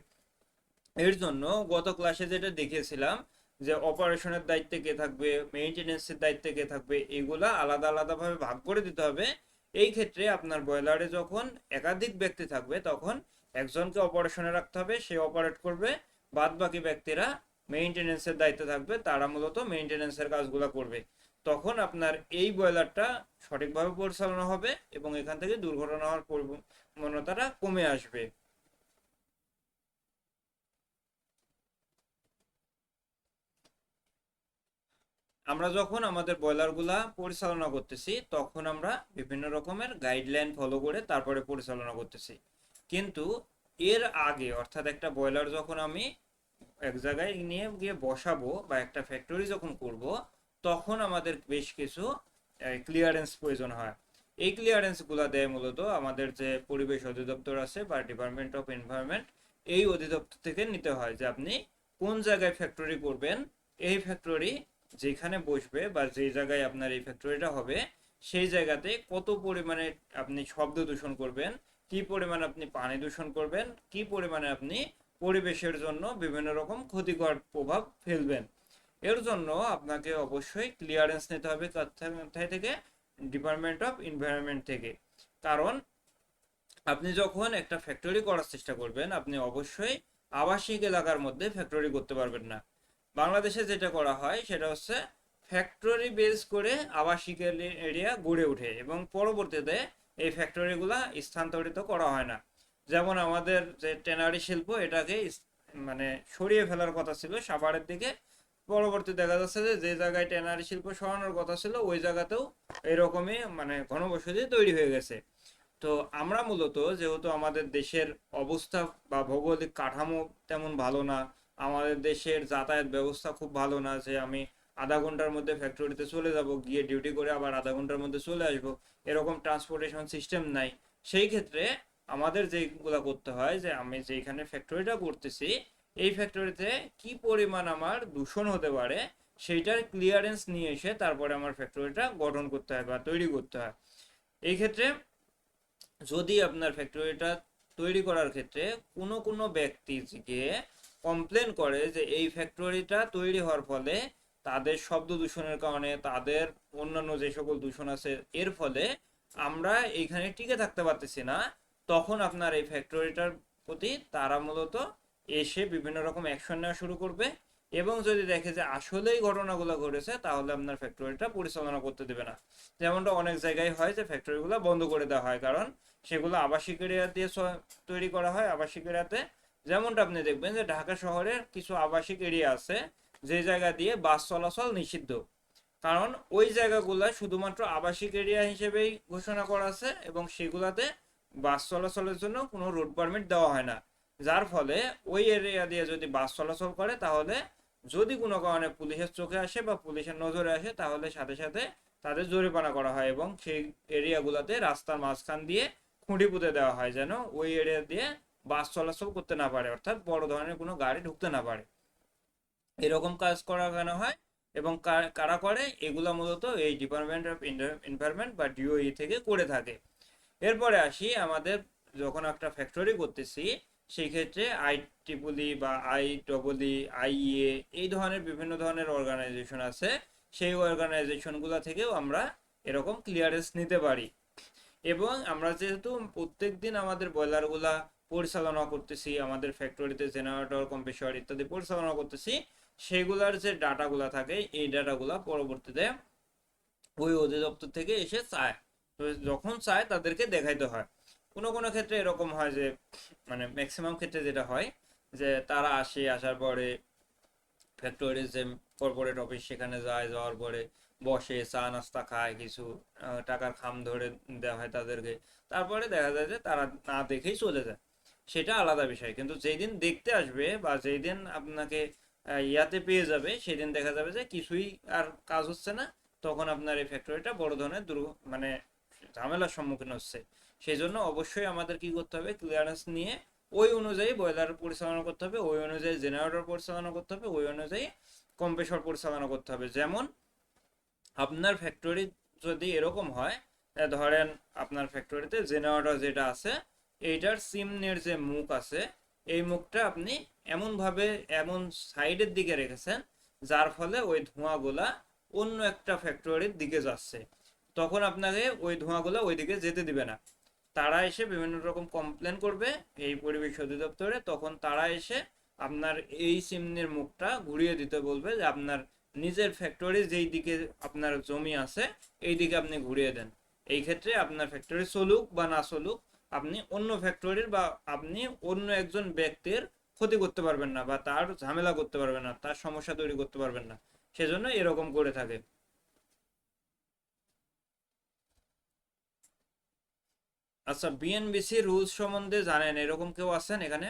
এর জন্য গত ক্লাসে যেটা দেখিয়েছিলাম যে অপারেশনের দায়িত্বে কে থাকবে, মেইনটেনেন্সের দায়িত্বে কে থাকবে, এগুলা আলাদা আলাদা ভাবে ভাগ করে দিতে হবে। এই ক্ষেত্রে আপনার বয়লারে যখন একাধিক ব্যক্তি থাকবে তখন একজনকে অপারেশনে রাখতে হবে, সে অপারেট করবে, বাদ বাকি ব্যক্তিরা মেইনটেনেন্সের দায়িত্বে থাকবে, তারা মূলত মেইনটেনেন্সের কাজগুলো করবে। তখন আপনার এই বয়লারটা সঠিকভাবে পরিচালনা হবে এবং এখান থেকে দুর্ঘটনা হওয়ার প্রবণতাটা কমে আসবে। আমরা যখন আমাদের বয়লারগুলা পরিচালনা করতেছি তখন আমরা বিভিন্ন রকমের গাইডলাইন ফলো করে তারপরে পরিচালনা করতেছি, কিন্তু এর আগে অর্থাৎ একটা বয়লার যখন আমি এক জায়গায় নিয়ে গিয়ে বসাবো বা একটা ফ্যাক্টরি যখন করব, তখন আমাদের বেশ কিছু ক্লিয়ারেন্স প্রয়োজন হয়। এই ক্লিয়ারেন্স গুলা দেয় মূলত আমাদের যে পরিবেশ অধিদপ্তর আছে বা ডিপার্টমেন্ট অফ এনভায়রনমেন্ট, এই অধিদপ্তর থেকে নিতে হয় যে আপনি কোন জায়গায় ফ্যাক্টরি করবেন, এই ফ্যাক্টরি যেখানে বসবে বা যে জায়গায় আপনার এই ফ্যাক্টরিটা হবে সেই জায়গাতে কত পরিমাণে আপনি শব্দ দূষণ করবেন, কি পরিমাণে আপনি পানি দূষণ করবেন, কি পরিমাণে আপনি পরিবেশের জন্য বিভিন্ন রকম ক্ষতিকর প্রভাব ফেলবেন। এর জন্য আপনাকে অবশ্যই ক্লিয়ারেন্স নিতে হবে কোথায় থেকে? ডিপার্টমেন্ট অফ এনভায়রনমেন্ট থেকে। কারণ আপনি যখন একটা ফ্যাক্টরি করার চেষ্টা করবেন, আপনি অবশ্যই আবাসিক এলাকার মধ্যে ফ্যাক্টরি করতে পারবেন না। বাংলাদেশে যেটা করা হয় সেটা হচ্ছে ফ্যাক্টরি বেস করে আবাসিক এরিয়া গড়ে ওঠে এবং পরবর্তীতে এই ফ্যাক্টরিগুলা স্থানান্তরিত করা হয় না। যেমন আমাদের যে ট্যানারি শিল্প, এটাকে মানে সরিয়ে ফেলার কথা ছিল সাভারের দিকে, পরবর্তী দেখা যাচ্ছে যে যে জায়গায় ট্যানারি শিল্প সরানোর কথা ছিল ওই জায়গাতেও এরকমই মানে ঘনবসতি তৈরি হয়ে গেছে। তো আমরা মূলত যেহেতু আমাদের দেশের অবস্থা বা ভৌগোলিক কাঠামো তেমন ভালো না, আমাদের দেশের যাতায়াত ব্যবস্থা খুব ভালো না যে আমি আধা ঘন্টার মধ্যে ফ্যাক্টরিতে চলে যাব, গিয়ে ডিউটি করে আবার আধা ঘন্টার মধ্যে চলে আসবো, এরকম ট্রান্সপোর্টেশন সিস্টেম নাই। সেই ক্ষেত্রে আমাদের যেগুলো করতে হয় যে আমি যেখানে ফ্যাক্টরিটা করতেছি এই ফ্যাক্টরিতে কি পরিমাণ আমার দূষণ হতে পারে সেইটার ক্লিয়ারেন্স নিয়ে এসে তারপরে আমার ফ্যাক্টরিটা গঠন করতে হয় বা তৈরি করতে হয়। এই ক্ষেত্রে যদি আপনার ফ্যাক্টরিটা তৈরি করার ক্ষেত্রে কোনো কোনো ব্যক্তি গিয়ে কমপ্লেন করে যে এই ফ্যাক্টরিটা তৈরি হওয়ার ফলে তাদের শব্দ দূষণের কারণে, তাদের অন্যান্য যে সকল দূষণ আছে এর ফলে আমরা এইখানে টিকে থাকতে পারতেছি না, তখন আপনার এই ফ্যাক্টরিটার প্রতি তারা মূলত এসে বিভিন্ন রকম অ্যাকশন নেওয়া শুরু করবে এবং যদি দেখে যে আসলেই ঘটনাগুলো ঘটেছে তাহলে আপনার ফ্যাক্টরিটা পরিচালনা করতে দেবে না। যেমনটা অনেক জায়গায় হয় যে ফ্যাক্টরিগুলো বন্ধ করে দেওয়া হয়, কারণ সেগুলো আবাসিক এরিয়া দিয়ে তৈরি করা হয়। আবাসিক এরিয়াতে যেমনটা আপনি দেখবেন যে ঢাকা শহরের কিছু আবাসিক এরিয়া আছে যে জায়গা দিয়ে বাস চলাচল নিষিদ্ধ, কারণ ওই জায়গাগুলো শুধুমাত্র আবাসিক এরিয়া হিসেবেই ঘোষণা করা আছে এবং সেগুলাতে বাস চলাচলের জন্য কোনো রুট পারমিট দেওয়া হয় না। যার ফলে ওই এরিয়া দিয়ে যদি বাস চলাচল করে তাহলে যদি কোনো কারণে পুলিশের চোখে আসে বা পুলিশের নজরে আসে তাহলে সাথে সাথে তাদের জরিমানা করা হয় এবং সেই এরিয়াগুলোতে রাস্তার মাঝখান দিয়ে খুঁটি পুঁতে দেওয়া হয় যেন ওই এরিয়া দিয়ে বাস চলাচল করতে না পারে, অর্থাৎ বড় ধরনের কোনো গাড়ি ঢুকতে না পারে। এরকম কাজ করা কেন হয় এবং কারা করে এগুলা মূলত এই ডিপার্টমেন্ট অফ এনভায়রনমেন্ট বা ডিওই থেকে করে থাকে। এরপরে আসি আমাদের যখন একটা ফ্যাক্টরি করতেছি সেই ক্ষেত্রে IEEE বা IEEE IEA এই ধরনের বিভিন্ন ধরনের অর্গানাইজেশন আছে, সেই অর্গানাইজেশনগুলো থেকেও আমরা এরকম ক্লিয়ারেন্স নিতে পারি। এবং আমরা যেহেতু প্রত্যেক দিন আমাদের বয়লারগুলা পরিচালনা করতেছি, আমাদের ফ্যাক্টরিতে জেনারেটর কম্প্রেসর ইত্যাদি পরিচালনা করতেছি, সেগুলার যে ডাটাগুলা থাকে এই ডাটাগুলা পরবর্তীতে ওই অধিদপ্তর থেকে এসে চায়। তো যখন চায় তাদেরকে দেখাইতে হয়। কোনো কোনো ক্ষেত্রে এরকম হয় যে মানে ম্যাক্সিমাম ক্ষেত্রে যেটা হয় যে তারা আসে, আসার পরে ফ্যাক্টরির যে কর্পোরেট অফিস সেখানে যায়, যাওয়ার পরে বসে চা নাস্তা খায়, কিছু টাকার খাম ধরে দেওয়া হয় তাদেরকে, তারপরে দেখা যায় যে তারা না দেখেই চলে যায়, সেটা আলাদা বিষয়। কিন্তু যেই দিন দেখতে আসবে বা যেই দিন আপনাকে ইয়াতে পেয়ে যাবে সেদিন দেখা যাবে যে কিছুই আর কাজ হচ্ছে না, তখন আপনার এই ফ্যাক্টরিটা বড় ধরনের মানে ঝামেলার সম্মুখীন হচ্ছে। সেই জন্য অবশ্যই আমাদের কি করতে হবে, ক্লিয়ারেন্স নিয়ে ওই অনুযায়ী বয়লার পরিচালনা করতে হবে, ওই অনুযায়ী জেনারেটর পরিচালনা করতে হবে, ওই অনুযায়ী কম্প্রেসর পরিচালনা করতে হবে। যেমন আপনার ফ্যাক্টরি যদি এরকম হয়, ধরেন আপনার ফ্যাক্টরিতে জেনারেটর যেটা আছে এইটার চিমনির যে মুখ আছে এই মুখটা আপনি এমনভাবে এমন সাইডের দিকে রেখেছেন যার ফলে ওই ধোঁয়াগুলা অন্য একটা ফ্যাক্টরির দিকে যাচ্ছে, তখন আপনাকে ওই ধোঁয়াগুলো ওইদিকে যেতে দিবে না। তারা এসে বিভিন্ন রকম কমপ্লেন করবে এই পরিবেশ অধিদপ্তরে, তখন তারা এসে আপনার এই চিমনির মুখটা ঘুরিয়ে দিতে বলবে যে আপনার নিজের ফ্যাক্টরি যেই দিকে আপনার জমি আছে এই দিকে আপনি ঘুরিয়ে দেন। এই ক্ষেত্রে আপনার ফ্যাক্টরি চলুক বা না চলুক আপনি অন্য ফ্যাক্টরির বা আপনি অন্য একজন ব্যক্তির ক্ষতি করতে পারবেন না বা তার ঝামেলা করতে পারবেন না, তার সমস্যা তৈরি করতে পারবেন না, সেজন্য এরকম করে থাকে। আচ্ছা, বিএনবিসি রুলস সম্বন্ধে জানেন এরকম কেউ আছেন এখানে?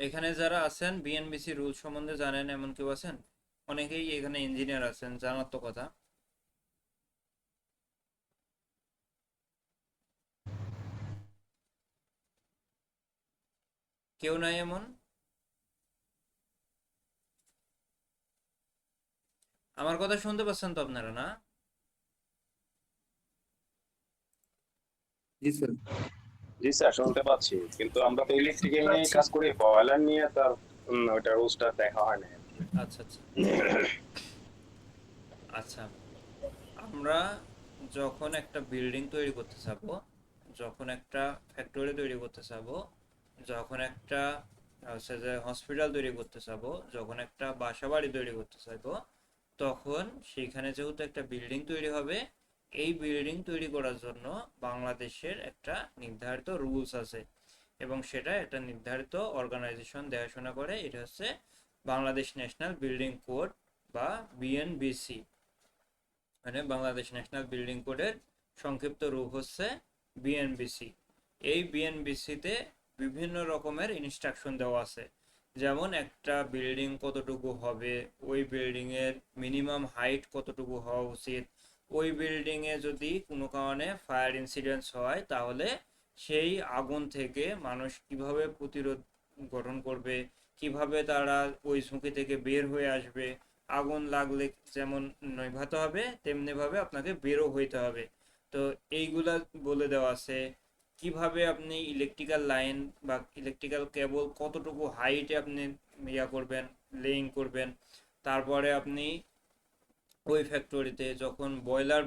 এখানে যারা আছেন বিএনবিসি রুল সম্বন্ধে জানেন এমন কেউ আছেন? অনেকেই এখানে ইঞ্জিনিয়ার আছেন, জানার তো কথা। কেউ নাই এমন? আমার কথা শুনতে পাচ্ছেন তো আপনারা, না? জি স্যার। জি স্যার, শুনতে পাচ্ছি, কিন্তু আমরা তো ইলেকট্রিক্যাল নিয়ে কাজ করি, বয়লার নিয়ে তার ওইটা রুলসটা দেখা হয় না। আচ্ছা আচ্ছা আচ্ছা। আমরা যখন একটা বিল্ডিং তৈরি করতে চাবো, যখন একটা ফ্যাক্টরি তৈরি করতে চাবো, যখন একটা হচ্ছে যে হসপিটাল তৈরি করতে চাবো, যখন একটা বাসা বাড়ি তৈরি করতে চাইবো, তখন সেইখানে যেহেতু একটা বিল্ডিং তৈরি হবে, এই বিল্ডিং তৈরি করার জন্য বাংলাদেশের একটা নির্ধারিত রুলস আছে এবং সেটা একটা নির্ধারিত অর্গানাইজেশন দেখাশোনা করে। এটা হচ্ছে বাংলাদেশ ন্যাশনাল বিল্ডিং কোড বা বিএনবিসি, মানে বাংলাদেশ ন্যাশনাল বিল্ডিং কোডের সংক্ষিপ্ত রূপ হচ্ছে বিএনবিসি। এই বিএনবিসিতে বিভিন্ন রকমের ইনস্ট্রাকশন দেওয়া আছে, যেমন একটা বিল্ডিং কতটুকু হবে, ওই বিল্ডিং এর মিনিমাম হাইট কতটুকু হওয়া উচিত, ওই বিল্ডিং এ যদি কোনো কারণে ফায়ার ইনসিডেন্টস হয় তাহলে সেই আগুন থেকে মানুষ কিভাবে প্রতিরোধ গঠন করবে, কিভাবে তারা ওই ঝুঁকি থেকে বের হয়ে আসবে, আগুন লাগলে যেমন নিভাতে হবে তেমনি ভাবে আপনাকে বেরো হইতে হবে। তো এইগুলা বলে দেওয়া আছে। কিভাবে আপনি ইলেকট্রিক্যাল লাইন বা ইলেকট্রিক্যাল কেবল কতটুকু হাইটে আপনি ইয়া করবেন, লেইং করবেন। তারপরে আপনি ওই ফ্যাক্টরিতে যখন বয়লার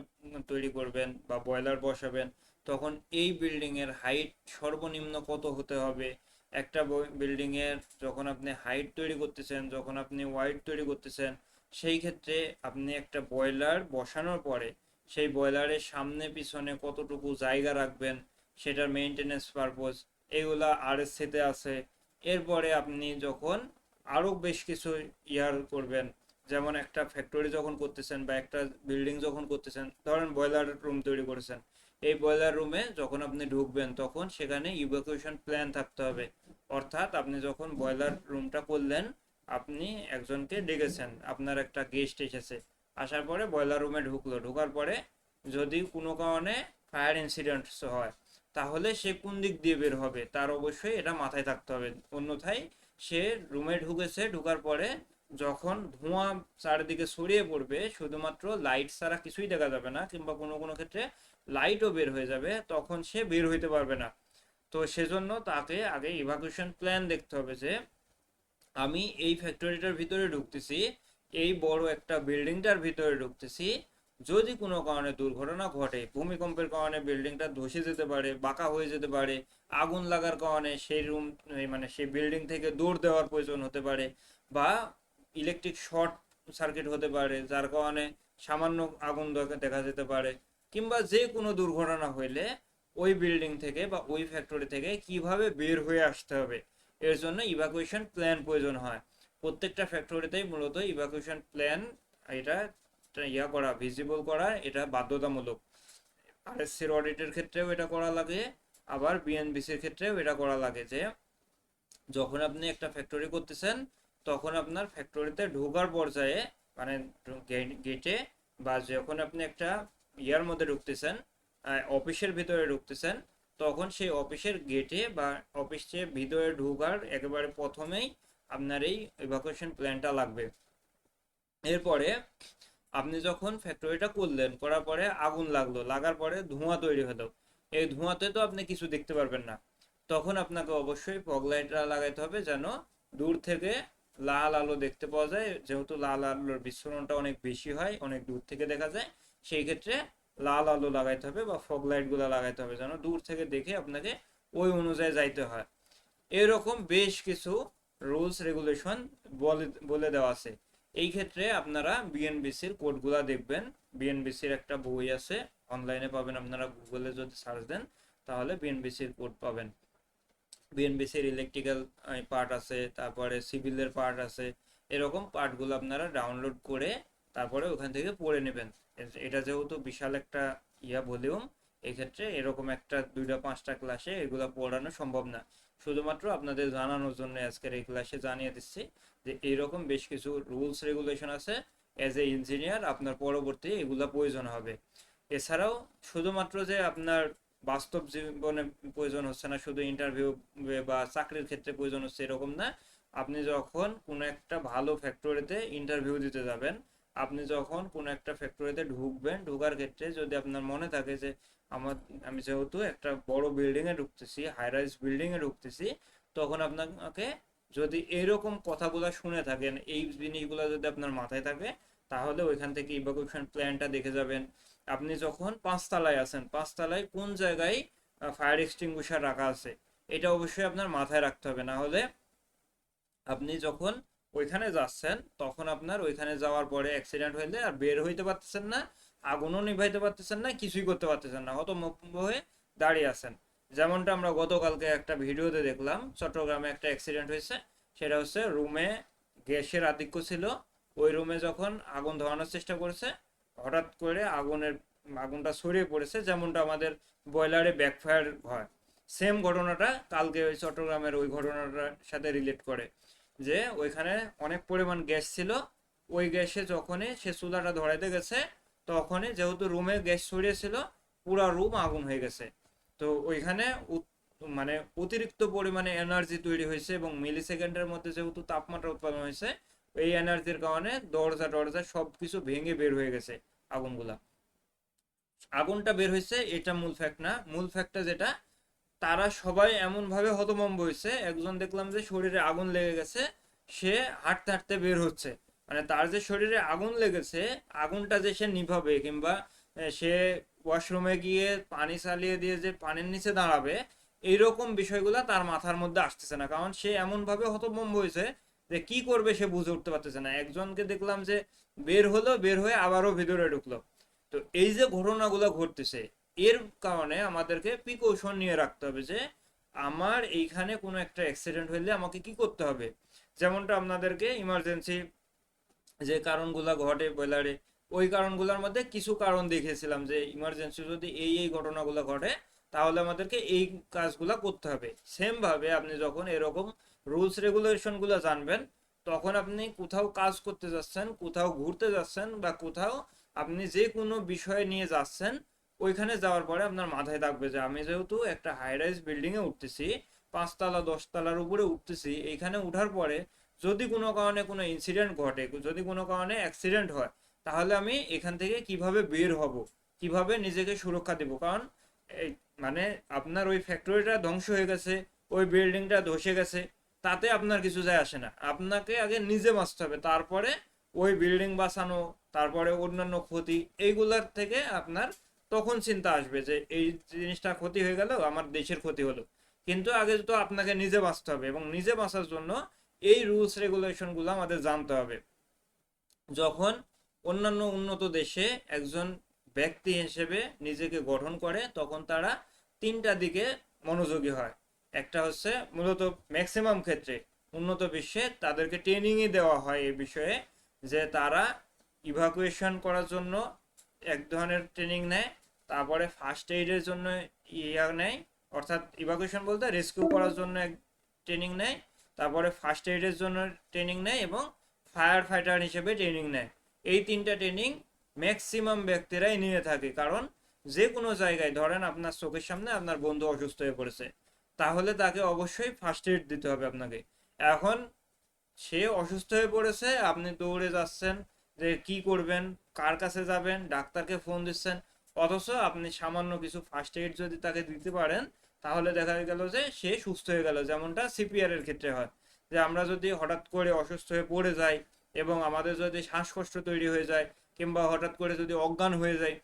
তৈরি করবেন বা বয়লার বসাবেন, তখন এই বিল্ডিং এর হাইট সর্বনিম্ন কত হতে হবে। একটা বিল্ডিং এর যখন আপনি হাইট তৈরি করতেছেন, যখন আপনি ওয়াইড তৈরি করতেছেন, সেই ক্ষেত্রে আপনি একটা বয়লার বসানোর পরে সেই বয়লারের সামনে পিছনে কতটুকু জায়গা রাখবেন, সেটার মেইনটেনেন্স পারপোজ, এগুলা আরএসসিতে আছে। এরপরে আপনি যখন আরো বেশ কিছু ইয়ার করবেন, যেমন একটা ফ্যাক্টরি যখন করতেছেন বা একটা বিল্ডিং যখন করতেছেন, ধরেন বয়লার রুম তৈরি করেছেন, এই বয়লার রুমে যখন আপনি ঢুকবেন তখন সেখানে ইভাকুয়েশন প্ল্যান থাকতে হবে। অর্থাৎ আপনি যখন বয়লার রুমটা করলেন, আপনি একজনকে ডেকেছেন, আপনার একটা গেস্ট এসেছে, আসার পরে বয়লার রুমে ঢুকলো, ঢোকার পরে যদি কোনো কারণে ফায়ার ইনসিডেন্টস হয় তাহলে সে কোন দিক দিয়ে বের হবে তার অবশ্যই এটা মাথায় থাকতে হবে। অন্যথায় সে রুমে ঢুকেছে, ঢোকার পরে যখন ধোঁয়া চারিদিকে ছড়িয়ে পড়বে, শুধুমাত্র লাইট ছাড়া কিছুই দেখা যাবে না, কিংবা কোনো কোনো ক্ষেত্রে লাইটও বের হয়ে যাবে, তখন সে বের হইতে পারবে না। তো সেজন্য তাকে আগে ইভাকুয়েশন প্ল্যান দেখতে হবে যে আমি এই ফ্যাক্টরিটার ভিতরে ঢুকতেছি, এই বড় একটা বিল্ডিংটার ভিতরে ঢুকতেছি, যদি কোনো কারণে দুর্ঘটনা ঘটে, ভূমিকম্পের কারণে বিল্ডিংটা ধসে যেতে পারে, বাঁকা হয়ে যেতে পারে, আগুন লাগার কারণে সেই রুম মানে সেই বিল্ডিং থেকে দৌড় দেওয়ার প্রয়োজন হতে পারে, বা ইলেকট্রিক শর্ট সার্কিট হতে পারে যার কারণে সামান্য আগুন দেখা যেতে পারে, কিংবা যে কোনো দুর্ঘটনা হইলে ওই বিল্ডিং থেকে বা ওই ফ্যাক্টরি থেকে কিভাবে বের হয়ে আসতে হবে, এর জন্য ইভাকুয়েশন প্ল্যান প্রয়োজন হয়। প্রত্যেকটা ফ্যাক্টরিতেই মূলত ইভাকুয়েশন প্ল্যান এটা ইয়া করা, ভিজিবল করা, এটা বাধ্যতামূলক। আরএসসির অডিটের ক্ষেত্রেও এটা করা লাগে, আবার বিএনবিসির ক্ষেত্রেও এটা করা লাগে যে যখন আপনি একটা ফ্যাক্টরি করতেছেন তখন আপনার ফ্যাক্টরিতে ঢোকার পর্যায়ে, মানে গেটে, বা যখন আপনি একটা ইয়ার মধ্যে ঢুকতেছেন, অফিসের ভিতরে ঢুকতেছেন, তখন সেই অফিসের গেটে বা অফিসের ভিতরে ঢোকার একেবারে প্রথমেই আপনার এই ইভাকুয়েশন প্ল্যানটা লাগবে। এরপরে আপনি যখন ফ্যাক্টরিটা করলেন, করার পরে আগুন লাগলো, লাগার পরে ধোঁয়া তৈরি হলো, এই ধোঁয়াতে তো আপনি কিছু দেখতে পারবেন না, তখন আপনাকে অবশ্যই ফগ লাইটটা লাগাইতে হবে যেন দূর থেকে লাল আলো দেখতে পাওয়া যায়। যেহেতু লাল আলোর বিস্ফোরণটা অনেক বেশি হয়, অনেক দূর থেকে দেখা যায়, সেই ক্ষেত্রে লাল আলো লাগাইতে হবে বা ফগ লাইট গুলা লাগাইতে হবে যেন দূর থেকে দেখে আপনাকে ওই অনুযায়ী যাইতে হয়। এরকম বেশ কিছু রুলস রেগুলেশন বলে বলে দেওয়া আছে। এই ক্ষেত্রে আপনারা বিএনবিসির কোডগুলা দেখবেন। বিএনবিসির একটা বই আছে, অনলাইনে পাবেন, আপনারা গুগলে যদি সার্চ দেন তাহলে বিএনবিসির কোড পাবেন। বিএনবিসির ইলেকট্রিক্যাল পার্ট আছে, তারপরে সিভিলের পার্ট আছে, এরকম পার্টগুলো আপনারা ডাউনলোড করে তারপরে ওখান থেকে পড়ে নেবেন। এটা যেহেতু বিশাল একটা ভলিউম, এক্ষেত্রে এরকম একটা 2টা 5টা ক্লাসে এগুলো পড়ানো সম্ভব না। শুধুমাত্র আপনাদের জানানোর জন্য আজকের এই ক্লাসে জানিয়ে দিচ্ছি যে এইরকম বেশ কিছু রুলস রেগুলেশন আছে, অ্যাজ এ ইঞ্জিনিয়ার আপনার পরবর্তী এগুলা প্রয়োজন হবে। এছাড়াও শুধুমাত্র যে আপনার বাস্তব জীবনে প্রয়োজন হচ্ছে না, শুধু ইন্টারভিউ বা চাকরির ক্ষেত্রে প্রয়োজন হচ্ছে এরকম না। আপনি যখন কোনো একটা ভালো ফ্যাক্টরিতে ইন্টারভিউ দিতে যাবেন, আপনি যখন কোনো একটা ফ্যাক্টরিতে ঢুকবেন, ঢোকার ক্ষেত্রে যদি আপনার মনে থাকে যে আমি যেহেতু একটা বড় বিল্ডিং এ ঢুকতেছি, হাই রাইজ বিল্ডিং এ ঢুকতেছি, তখন আপনাকে যদি এরকম কথাগুলো শুনে থাকেন, এই জিনিসগুলো যদি আপনার মাথায় থাকে, তাহলে ওইখান থেকে ইভাকুয়েশন প্ল্যানটা দেখে যাবেন। আপনি যখন 5 তলায় আছেন, 5 তলায় কোন জায়গায় ফায়ার এক্সটিংগুইশার রাখা আছে, এটা অবশ্যই আপনার মাথায় রাখতে হবে। না হলে আপনি যখন ওইখানে যাচ্ছেন, তখন আপনার ওইখানে যাওয়ার পরে অ্যাক্সিডেন্ট হইলে আর বের হইতে পারতেছেন না, আগুনও নিভাইতে পারতেছেন না, কিছুই করতে পারতেছেন না, হতভম্ব হয়ে দাঁড়িয়ে আছেন। যেমনটা আমরা গতকালকে একটা ভিডিওতে দেখলাম, চট্টগ্রামে একটা অ্যাক্সিডেন্ট হয়েছে। সেটা হচ্ছে রুমে গ্যাসের আধিক্য ছিল, ওই রুমে যখন আগুন ধরানোর চেষ্টা করেছে, হঠাৎ করে আগুনটা ছড়িয়ে পড়েছে, যেমনটা আমাদের বয়লারে ব্যাকফায়ার হয়। সেম ঘটনাটা কালকে ওই চট্টগ্রামের ওই ঘটনাটার সাথে রিলেট করে, যে ওইখানে অনেক পরিমাণ গ্যাস ছিল। ওই গ্যাসে যখনই সে চুলাটা ধরাইতে গেছে, তখনই যেহেতু রুমে গ্যাস ছড়িয়েছিল, পুরা রুম আগুন হয়ে গেছে। তো ওইখানে মানে অতিরিক্ত পরিমাণে এনার্জি তৈরি হয়েছে, এবং মিলি সেকেন্ডের মধ্যে যেহেতু তাপমাত্রা উৎপাদন হয়েছে, এই এনার্জির কারণে দরজা টরজা সবকিছু ভেঙে বের হয়ে গেছে আগুনগুলা। আগুনটা বের হয়েছে এটা মূল ফ্যাক্ট না। মূল ফ্যাক্টটা যেটা, তারা সবাই এমন ভাবে হতভম্ব হয়েছে। একজন দেখলাম যে শরীরে আগুন লেগে গেছে, সে হাঁটতে হাঁটতে বের হচ্ছে। মানে তার যে শরীরে আগুন লেগেছে, আগুনটা যে সে নিভাবে, কিংবা সে ওয়াশরুমে গিয়ে পানি চালিয়ে দিয়ে যে পানির নিচে দাঁড়াবে, এইরকম বিষয়গুলা তার মাথার মধ্যে আসতেছে না। কারণ সে এমন ভাবে হতভম্ব হয়েছে যে কি করবে সে বুঝে উঠতে পারতেছে না। একজনকে দেখলাম যে বের হলো, বের হয়ে আবারও ভিতরে ঢুকলো। তো এই যে ঘটনাগুলো ঘটতেছে, এর কারণে আমাদেরকে প্রিকশন নিয়ে রাখতে হবে যে আমার এইখানে কোনো একটা অ্যাক্সিডেন্ট হইলে আমাকে কি করতে হবে। যেমনটা আপনাদেরকে ইমার্জেন্সি যে কারণগুলো ঘটে বয়লারে, ওই কারণগুলোর মধ্যে কিছু কারণ দেখিয়েছিলাম যে ইমার্জেন্সি যদি এই ঘটনাগুলো ঘটে, তাহলে আমাদেরকে এই কাজগুলো করতে হবে। সেম ভাবে আপনি যখন এরকম রুলস রেগুলেশন গুলো জানবেন, তখন আপনি কোথাও কাজ করতে যাচ্ছেন, কোথাও ঘুরতে যাচ্ছেন, বা কোথাও আপনি যে কোনো বিষয় নিয়ে যাচ্ছেন, ওইখানে যাওয়ার পরে আপনার মাথায় থাকবে যে আমি যেহেতু একটা হাই রাইজ বিল্ডিং এ উঠতেছি, 5 তলা 10 তলার উপরে উঠতেছি, এইখানে উঠার পরে যদি কোনো কারণে কোনো ইনসিডেন্ট ঘটে, যদি কোনো কারণে অ্যাক্সিডেন্ট হয়, তাহলে আমি এখান থেকে কিভাবে বের হব, কিভাবে নিজেকে সুরক্ষা দেব। কারণ এই মানে আপনার ওই ফ্যাক্টরিটা ধ্বংস হয়ে গেছে, ওই বিল্ডিংটা ধসে গেছে, তাতে আপনার কিছু যায় আসে না। আপনাকে আগে নিজে বাঁচতে হবে, তারপরে ওই বিল্ডিং বাঁচানো, তারপরে অন্যান্য ক্ষতি, এইগুলার থেকে আপনার তখন চিন্তা আসবে যে এই জিনিসটা ক্ষতি হয়ে গেল, আমার দেশের ক্ষতি হলো। কিন্তু আগে তো আপনাকে নিজে বাঁচতে হবে, এবং নিজে বাঁচার জন্য এই রুলস রেগুলেশন গুলো আমাদের জানতে হবে। যখন অন্যান্য উন্নত দেশে একজন ব্যক্তি হিসেবে নিজেকে গঠন করে, তখন তারা 3টা দিকে মনোযোগী হয়। একটা হচ্ছে মূলত ম্যাক্সিমাম ক্ষেত্রে উন্নত বিশ্বে তাদেরকে ট্রেনিংই দেওয়া হয় এই বিষয়ে, যে তারা ইভাকুয়েশন করার জন্য এক ধরনের ট্রেনিং নেয়, তারপরে ফার্স্ট এইডের জন্য নেয়, অর্থাৎ ইভাকুয়েশন বলতে রেস্কিউ করার জন্য এক ট্রেনিং নেয়, তারপরে ফার্স্ট এইডের জন্য ট্রেনিং নেয়, এবং ফায়ার ফাইটার হিসেবে ট্রেনিং নেয়। এই 3টা ট্রেনিং ম্যাক্সিমাম ব্যক্তিরাই নিয়ে থাকে। কারণ যে কোনো জায়গায় ধরেন আপনার চোখের সামনে আপনার বন্ধু অসুস্থ হয়ে পড়েছে, তাহলে তাকে অবশ্যই ফার্স্ট এইড দিতে হবে আপনাকে। এখন সে অসুস্থ হয়ে পড়েছে, আপনি দৌড়ে যাচ্ছেন যে কি করবেন, কার কাছে যাবেন, ডাক্তারকে ফোন দিচ্ছেন, অথচ আপনি সামান্য কিছু ফার্স্ট এইড যদি তাকে দিতে পারেন, তাহলে দেখা গেল যে সে সুস্থ হয়ে গেল। যেমনটা সিপিআর এর ক্ষেত্রে হয়, যে আমরা যদি হঠাৎ করে অসুস্থ হয়ে পড়ে যাই, এবং আমাদের যদি শ্বাসকষ্ট তৈরি হয়ে যায়, কিংবা হঠাৎ করে যদি অজ্ঞান হয়ে যায়,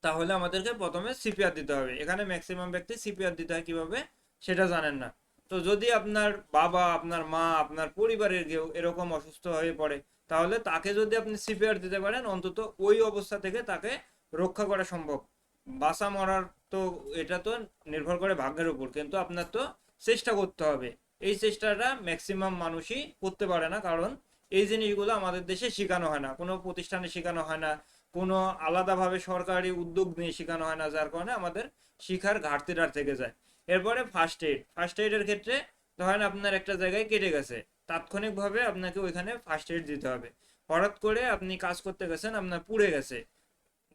তাহলে আমাদেরকে প্রথমে সিপিআর দিতে হবে। এখানে ম্যাক্সিমাম ব্যক্তি সিপিআর দিতে হয় কিভাবে সেটা জানেন না। তো যদি আপনার বাবা, আপনার মা, আপনার পরিবারের কেউ এরকম অসুস্থ হয়ে পড়ে, তাহলে তাকে যদি আপনি সিপিআর দিতে পারেন, অন্তত ওই অবস্থা থেকে তাকে রক্ষা করা সম্ভব। বাঁচা মরার তো এটা তো নির্ভর করে ভাগ্যের উপর, কিন্তু আপনার তো চেষ্টা করতে হবে। এই চেষ্টাটা ম্যাক্সিমাম মানুষই করতে পারে না, কারণ এই জিনিসগুলো আমাদের দেশে শেখানো হয় না, কোনো প্রতিষ্ঠানে শেখানো হয় না, কোনো আলাদাভাবে সরকারি উদ্যোগ নিয়ে শেখানো হয় না, যার কারণে আমাদের শিখার ঘাটতিটা থেকে যায়। এরপরে ফার্স্ট এইডের ক্ষেত্রে ধরেন আপনার একটা জায়গায় কেটে গেছে, তাৎক্ষণিকভাবে আপনাকে ওইখানে ফার্স্ট এইড দিতে হবে। হঠাৎ করে আপনি কাজ করতে গেছেন, আপনার পুড়ে গেছে,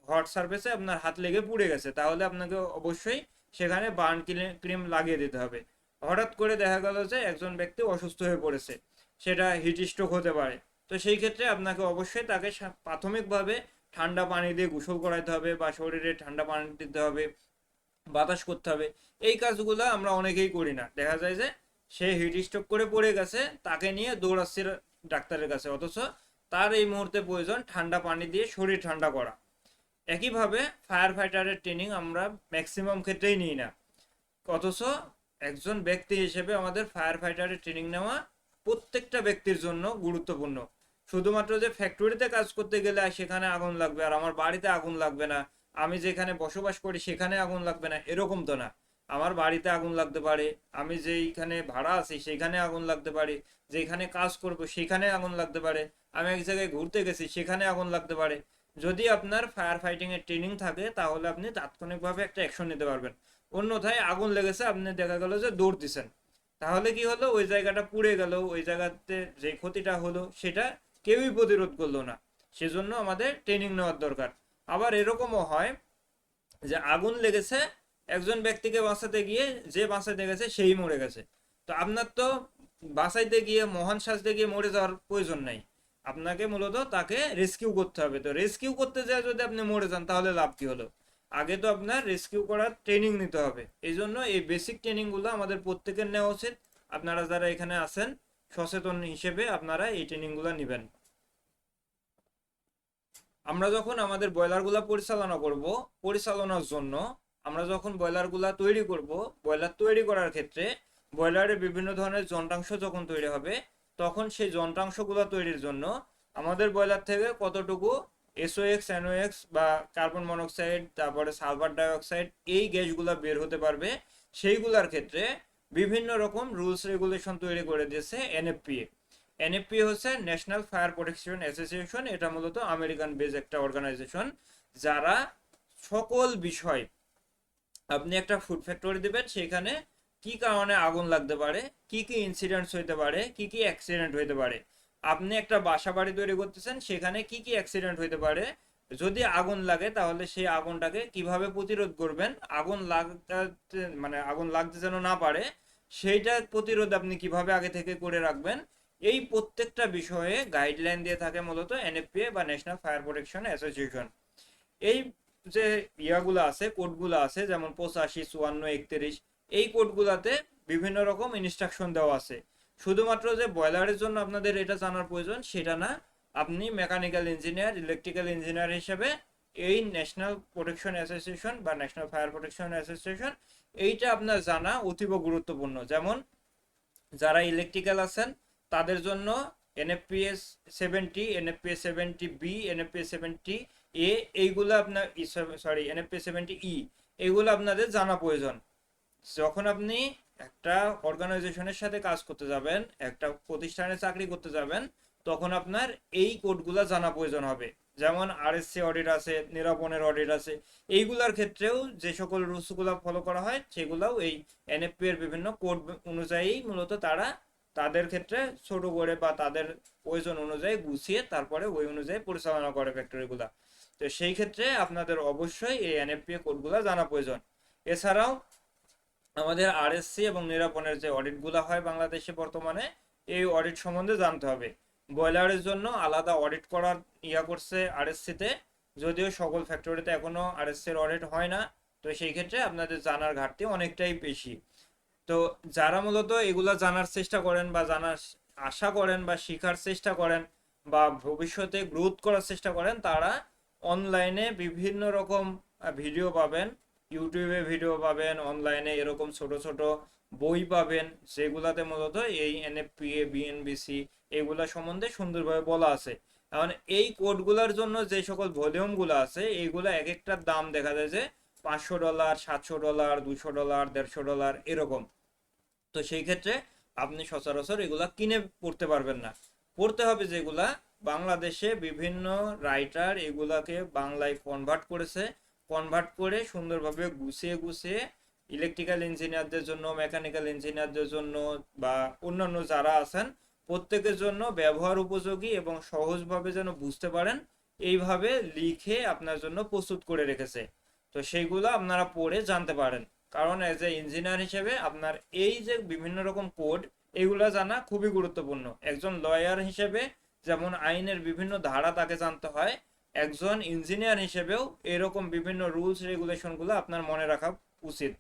হট সারফেসে আপনার হাত লেগে পুড়ে গেছে, তাহলে আপনাকে অবশ্যই সেখানে বার্ন ক্রিম লাগিয়ে দিতে হবে। হঠাৎ করে দেখা গেল যে একজন ব্যক্তি অসুস্থ হয়ে পড়েছে, সেটা হিট স্ট্রোক হতে পারে, তো সেই ক্ষেত্রে আপনাকে অবশ্যই তাকে প্রাথমিকভাবে ঠান্ডা পানি দিয়ে গোসল করাইতে হবে বা শরীরে ঠান্ডা পানি দিতে হবে, বাতাস করতে হবে। এই কাজগুলো আমরা অনেকেই করি না, দেখা যায় যে সে হিট স্ট্রোক করে পড়ে গেছে, তাকে নিয়ে দৌড়াচ্ছে ডাক্তারের কাছে, অথচ তার এই মুহূর্তে প্রয়োজন ঠান্ডা পানি দিয়ে শরীর ঠান্ডা করা। একইভাবে ফায়ার ফাইটারের ট্রেনিং আমরা ম্যাক্সিমাম ক্ষেত্রেই নিই না, অথচ একজন ব্যক্তি হিসেবে আমাদের ফায়ার ফাইটারের ট্রেনিং নেওয়া প্রত্যেকটা ব্যক্তির জন্য গুরুত্বপূর্ণ। শুধুমাত্র যে ফ্যাক্টরিতে কাজ করতে গেলে সেখানে আগুন লাগবে আর আমার বাড়িতে আগুন লাগবে না, আমি যেখানে বসবাস করি সেখানে আগুন লাগবে না, এরকম তো না। আমার বাড়িতে আগুন লাগতে পারে, আমি যেইখানে ভাড়া আছি সেখানে আগুন লাগতে পারে, যেখানে কাজ করব সেখানে আগুন লাগতে পারে, আমি এক জায়গায় ঘুরতে গেছি সেখানে আগুন লাগতে পারে। যদি আপনার ফায়ার ফাইটিং এর ট্রেনিং থাকে তাহলে আপনি তাৎক্ষণিকভাবে একটা অ্যাকশন নিতে পারবেন। অন্যথায় আগুন লেগেছে, আপনি দেখা গেল যে দৌড় দিচ্ছেন, তাহলে কি হলো, ওই জায়গাটা পুড়ে গেল, ওই জায়গাতে যে ক্ষতিটা হলো সেটা কেউই প্রতিরোধ করলো না। সেজন্য আমাদের ট্রেনিং নেওয়ার দরকার। আবার এরকমও হয় যে আগুন লেগেছে, একজন ব্যক্তিকে বাঁচাতে গিয়ে যে বাঁচাতে গেছে সেই মরে গেছে, তো আপনার তো বাঁচাইতে গিয়ে মহান সাজতে গিয়ে মরে যাওয়ার প্রয়োজন নাই, আপনাকে মূলত তাকে রেস্কিউ করতে হবে। তো রেস্কিউ করতে যায় যদি আপনি মরে যান তাহলে লাভ কি হলো? আগে তো আপনার রেস্কিউ করার ট্রেনিং নিতে হবে। এই জন্য এই বেসিক ট্রেনিং গুলো আমাদের প্রত্যেকের নেওয়া উচিত। আপনারা যারা এখানে আছেন সচেতন হিসেবে আপনারা এই ট্রেনিং গুলো নেবেন। আমরা যখন আমাদের ব্রয়লারগুলা পরিচালনা করব, পরিচালনার জন্য আমরা যখন ব্রয়লারগুলা তৈরি করব, ব্রয়লার তৈরি করার ক্ষেত্রে ব্রয়লারের বিভিন্ন ধরনের যন্ত্রাংশ যখন তৈরি হবে, তখন সেই যন্ত্রাংশগুলো তৈরির জন্য আমাদের ব্রয়লার থেকে কতটুকু এসওএক্স, এনওএক্স বা কার্বন মনোক্সাইড, তারপরে সালফার ডাইঅক্সাইড, এই গ্যাসগুলো বের হতে পারবে, সেইগুলোর ক্ষেত্রে বিভিন্ন রকম রুলস রেগুলেশন তৈরি করে দিয়েছে এনএফপিএ। এনএফপিএ হচ্ছে ন্যাশনাল ফায়ার প্রোটেকশন অ্যাসোসিয়েশন। এটা মূলত আমেরিকান বেজ একটা অর্গানাইজেশন, যারা সকল বিষয়, আপনি একটা ফুড ফ্যাক্টরি দিবেন, সেখানে কি কারণে আগুন লাগতে পারে, কি কি ইনসিডেন্টস হইতে পারে, কি কি অ্যাক্সিডেন্ট হইতে পারে, আপনি একটা বাসা বাড়ি তৈরি করতেছেন, সেখানে কি কি অ্যাক্সিডেন্ট হইতে পারে, যদি আগুন লাগে তাহলে সেই আগুনটাকে কিভাবে প্রতিরোধ করবেন, আগুন লাগাতে মানে আগুন লাগতে যেন না পারে সেইটা প্রতিরোধ আপনি কিভাবে আগে থেকে করে রাখবেন, এই প্রত্যেকটা বিষয়ে গাইডলাইন দিয়ে থাকে মূলত এনএফপিএ বা ন্যাশনাল ফায়ার প্রোটেকশন অ্যাসোসিয়েশন। এই যে ইয়াগুলো আছে, কোডগুলো আছে, যেমন 85, 54, 31, এই কোডগুলাতে বিভিন্ন রকম ইনস্ট্রাকশন দেওয়া আছে। শুধুমাত্র যে বয়লারের জন্য আপনাদের এটা জানার প্রয়োজন সেটা না, আপনি মেকানিক্যাল ইঞ্জিনিয়ার, ইলেকট্রিক্যাল ইঞ্জিনিয়ার হিসেবে এই ন্যাশনাল প্রোটেকশন অ্যাসোসিয়েশন বা ন্যাশনাল ফায়ার প্রোটেকশন অ্যাসোসিয়েশন এইটা আপনার জানা অতীব গুরুত্বপূর্ণ। যেমন যারা ইলেকট্রিক্যাল আছেন তাদের জন্য এনএফপিএস 70, এনএফপিএস 70B, এনএফপিএস 70A, এইগুলো আপনার এনএফপিএস 70E, এইগুলো আপনাদের জানা প্রয়োজন। যখন আপনি একটা অর্গানাইজেশনের সাথে কাজ করতে যাবেন, একটা প্রতিষ্ঠানে চাকরি করতে যাবেন, তখন আপনার এই কোডগুলো জানা প্রয়োজন হবে। যেমন আরএসসি অডিট আছে, নিরাপনের অডিট আছে, এইগুলার ক্ষেত্রেও যে সকল রুলসগুলো ফলো করা হয় সেগুলোও এই এনএফপি এর বিভিন্ন কোড অনুযায়ী মূলত তারা তাদের ক্ষেত্রে ছোট করে বা তাদের প্রয়োজন অনুযায়ী গুছিয়ে তারপরে ওই অনুযায়ী পরিচালনা করে ফ্যাক্টরিগুলা। তো সেই ক্ষেত্রে আপনাদের অবশ্যই এই এনএফপিএ কোডগুলো জানা প্রয়োজন। এছাড়াও আমাদের আরএসসি এবং নিরাপনের যে অডিটগুলো হয় বাংলাদেশে বর্তমানে, এই অডিট সম্বন্ধে জানতে হবে। ব্রয়লারের জন্য আলাদা অডিট করার করছে আরএসসিতে, যদিও সকল ফ্যাক্টরিতে এখনো আরএসসির অডিট হয় না, তো সেই ক্ষেত্রে আপনাদের জানার ঘাটতি অনেকটাই বেশি। তো যারা মূলত এগুলা জানার চেষ্টা করেন বা জানার আশা করেন বা শেখার চেষ্টা করেন বা ভবিষ্যতে গ্রোথ করার চেষ্টা করেন, তারা অনলাইনে বিভিন্ন রকম ভিডিও পাবেন, ইউটিউবে ভিডিও পাবেন, অনলাইনে এরকম ছোট ছোট বই পাবেন, যেগুলাতে মূলত এই এনএফপিএ, বিএনবিসি এগুলা সম্বন্ধে সুন্দরভাবে বলা আছে। এখন এই কোডগুলোর জন্য যে সকল ভলিউমগুলো আছে, এইগুলা এক একটার দাম দেখা যায় যে $500, $700, $200, $150 এরকম। তো সেই ক্ষেত্রে আপনি সচরাচর এগুলা কিনে পড়তে পারবেন না, পড়তে হবে যেগুলা বাংলাদেশে বিভিন্ন রাইটার এগুলাকে বাংলায় কনভার্ট করে সুন্দরভাবে গুছিয়ে গুছিয়ে ইলেকট্রিক্যাল ইঞ্জিনিয়ারদের জন্য, মেকানিক্যাল ইঞ্জিনিয়ারদের জন্য বা অন্যান্য যারা আছেন প্রত্যেকের জন্য ব্যবহার উপযোগী এবং সহজভাবে যেন বুঝতে পারেন এইভাবে লিখে আপনার জন্য প্রস্তুত করে রেখেছে। তো সেইগুলো আপনারা পড়ে জানতে পারেন, কারণ এজ এ ইঞ্জিনিয়ার হিসেবে আপনার এই যে বিভিন্ন রকম কোড এগুলা জানা খুবই গুরুত্বপূর্ণ। একজন লয়ার হিসেবে যেমন আইনের বিভিন্ন ধারা তাকে জানতে হয়, একজন ইঞ্জিনিয়ার হিসেবেও এরকম বিভিন্ন রুলস রেগুলেশনগুলো আপনার মনে রাখা উচিত।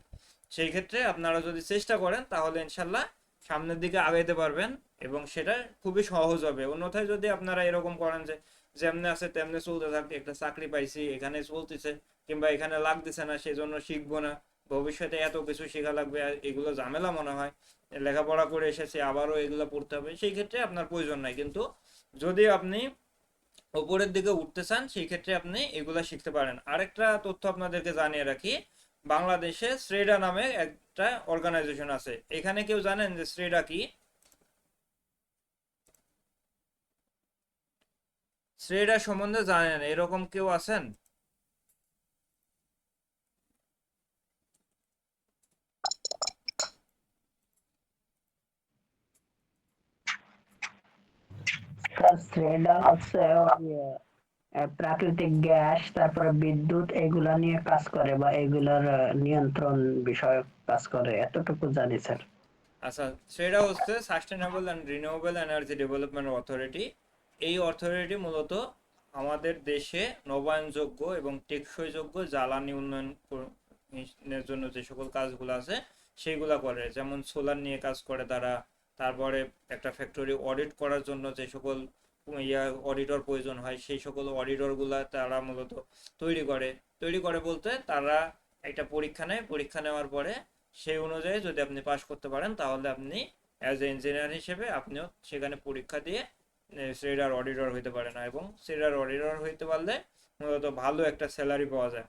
সেই ক্ষেত্রে আপনারা যদি চেষ্টা করেন তাহলে ইনশাল্লাহ সামনের দিকে আগাইতে পারবেন এবং সেটা খুবই সহজ হবে। অন্যথায় যদি আপনারা এরকম করেন যে যেমনি আছে তেমনি চলতে থাকে, একটা চাকরি পাইছি এখানে চলতেছে কিংবা এখানে লাগতেছে না সেজন্য শিখবো না, ভবিষ্যতে এত কিছু শেখা লাগবে, এগুলো ঝামেলা মনে হয়, লেখাপড়া করে এসেছি আবারও এগুলো পড়তে হবে, সেই ক্ষেত্রে আপনার প্রয়োজন নাই। কিন্তু যদি আপনি উপরের দিকে উঠতে চান সেই ক্ষেত্রে আপনি এগুলা শিখতে পারেন। আরেকটা তথ্য আপনাদেরকে জানিয়ে রাখি, বাংলাদেশে শ্রেডা নামে একটা অর্গানাইজেশন আছে। এখানে কেউ জানেন যে শ্রেডা কি? শ্রেডা সম্বন্ধে জানেন এরকম কেউ আছেন? স্যার শ্রেডা হচ্ছে ওই প্রাকৃতিক গ্যাস তারপরে বিদ্যুৎ এগুলা নিয়ে কাজ করে বা এগুলার নিয়ন্ত্রণ বিষয়ক কাজ করে, এতটুকু জানি স্যার। আচ্ছা, সেটা হচ্ছে sustainable and renewable energy development authority. এই অথরিটি মূলত আমাদের দেশে নবায়নযোগ্য এবং টেকসইযোগ্য জ্বালানি উন্নয়নের জন্য যে সকল কাজগুলো আছে সেইগুলা করে। যেমন সোলার নিয়ে কাজ করে তারা, তারপরে একটা ফ্যাক্টরি অডিট করার জন্য যে সকল অডিটর প্রয়োজন হয় সেই সকল অডিটরগুলা তারা মূলত তৈরি করে বলতে তারা একটা পরীক্ষা নেয়, পরীক্ষা নেওয়ার পরে সেই অনুযায়ী যদি আপনি পাশ করতে পারেন তাহলে আপনি অ্যাজ এ ইঞ্জিনিয়ার হিসেবে আপনিও সেখানে পরীক্ষা দিয়ে শ্রেডার অডিটর হইতে পারেন, এবং শ্রেডার অডিটর হইতে পারলে মূলত ভালো একটা স্যালারি পাওয়া যায়।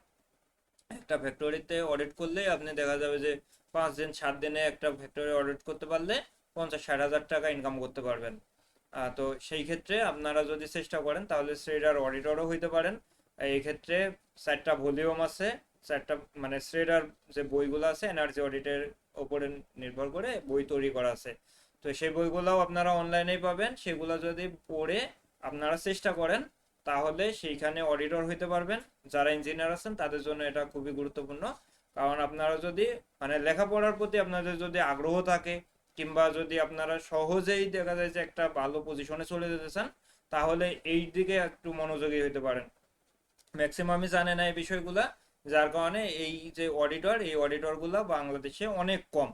একটা ফ্যাক্টরিতে অডিট করলে আপনি দেখা যাবে যে 5 দিন 7 দিনে একটা ফ্যাক্টরি অডিট করতে পারলে 50-60 হাজার টাকা ইনকাম করতে পারবেন। তো সেই ক্ষেত্রে আপনারা যদি চেষ্টা করেন তাহলে শ্রেডার অডিটরও হইতে পারেন। এই ক্ষেত্রে 4টা ভলিউম আছে, 4টা মানে শ্রেডার যে বইগুলো আছে এনার্জি অডিটের উপরে নির্ভর করে বই তৈরি করা আছে। তো সেই বইগুলোও আপনারা অনলাইনেই পাবেন, সেগুলো যদি পড়ে আপনারা চেষ্টা করেন তাহলে সেইখানে অডিটর হইতে পারবেন। যারা ইঞ্জিনিয়ার আছেন তাদের জন্য এটা খুবই গুরুত্বপূর্ণ, কারণ আপনারা যদি মানে লেখাপড়ার প্রতি আপনাদের যদি আগ্রহ থাকে কিংবা যদি আপনারা সহজেই দেখা যায় যে একটা ভালো পজিশনে চলে যেতে চান তাহলে এই দিকে একটু মনোযোগী হতে পারেন। ম্যাক্সিমামই জানে না এই বিষয়গুলা, যার কারণে এই যে এই অডিটরগুলা বাংলাদেশে অনেক কম।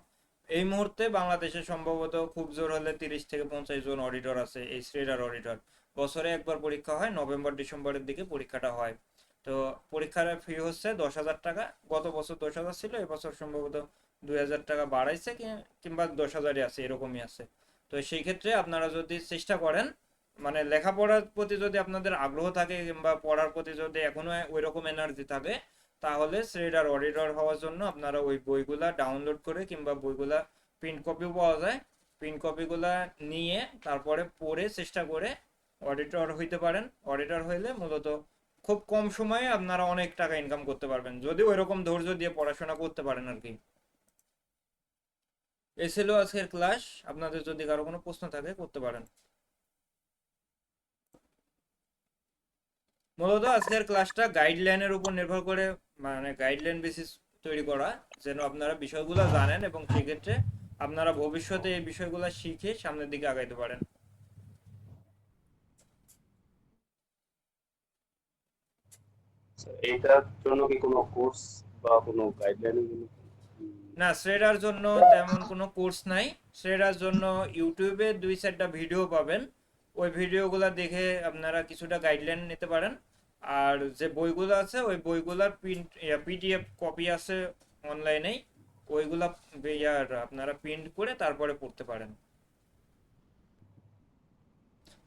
এই মুহূর্তে বাংলাদেশে সম্ভবত খুব জোর হলে 30 থেকে 50 জন অডিটর আছে, এই শ্রেডার অডিটর। বছরে একবার পরীক্ষা হয়, নভেম্বর ডিসেম্বরের দিকে পরীক্ষাটা হয়। তো পরীক্ষার ফি হচ্ছে 10,000 টাকা। গত বছর 10,000 ছিল, এবছর সম্ভবত 2,000 টাকা বাড়াইছে কিংবা 10,000-ই আছে, এরকমই আছে। তো সেই ক্ষেত্রে আপনারা যদি চেষ্টা করেন, মানে লেখাপড়ার প্রতি যদি আপনাদের আগ্রহ থাকে কিংবা পড়ার প্রতি যদি এখনো ওই রকম এনার্জি থাকে তাহলে শ্রেডার অডিটর হওয়ার জন্য আপনারা ওই বইগুলা ডাউনলোড করে কিংবা বইগুলা প্রিন্ট কপিও পাওয়া যায়, প্রিন্ট কপিগুলা নিয়ে তারপরে পড়ে চেষ্টা করে অডিটর হইতে পারেন। অডিটর হইলে মূলত খুব কম সময়ে আপনারা অনেক টাকা ইনকাম করতে পারবেন, যদি ওই রকম ধৈর্য দিয়ে পড়াশোনা করতে পারেন আর কি। এই ছিল আজকের ক্লাস। আপনাদের যদি কারো কোনো প্রশ্ন থাকে করতে পারেন। মূলত আজকের ক্লাসটা গাইডলাইনের উপর নির্ভর করে, মানে গাইডলাইন বেসিস তৈরি করা, যেন আপনারা বিষয়গুলো জানেন এবং সেক্ষেত্রে আপনারা ভবিষ্যতে এই বিষয়গুলো শিখে সামনের দিকে আগাইতে পারেন। এইটার জন্য কি কোনো কোর্স বা কোনো গাইডলাইন? না, শ্রেডার জন্য তেমন কোনো কোর্স নাই। শ্রেডার জন্য ইউটিউবে 2-4টা ভিডিও পাবেন, ওই ভিডিওগুলো দেখে আপনারা কিছুটা গাইডলাইন নিতে পারেন। আর যে বইগুলো আছে ওই বইগুলার পিডিএফ কপি আছে অনলাইনেই, ওইগুলা আপনারা প্রিন্ট করে তারপরে পড়তে পারেন।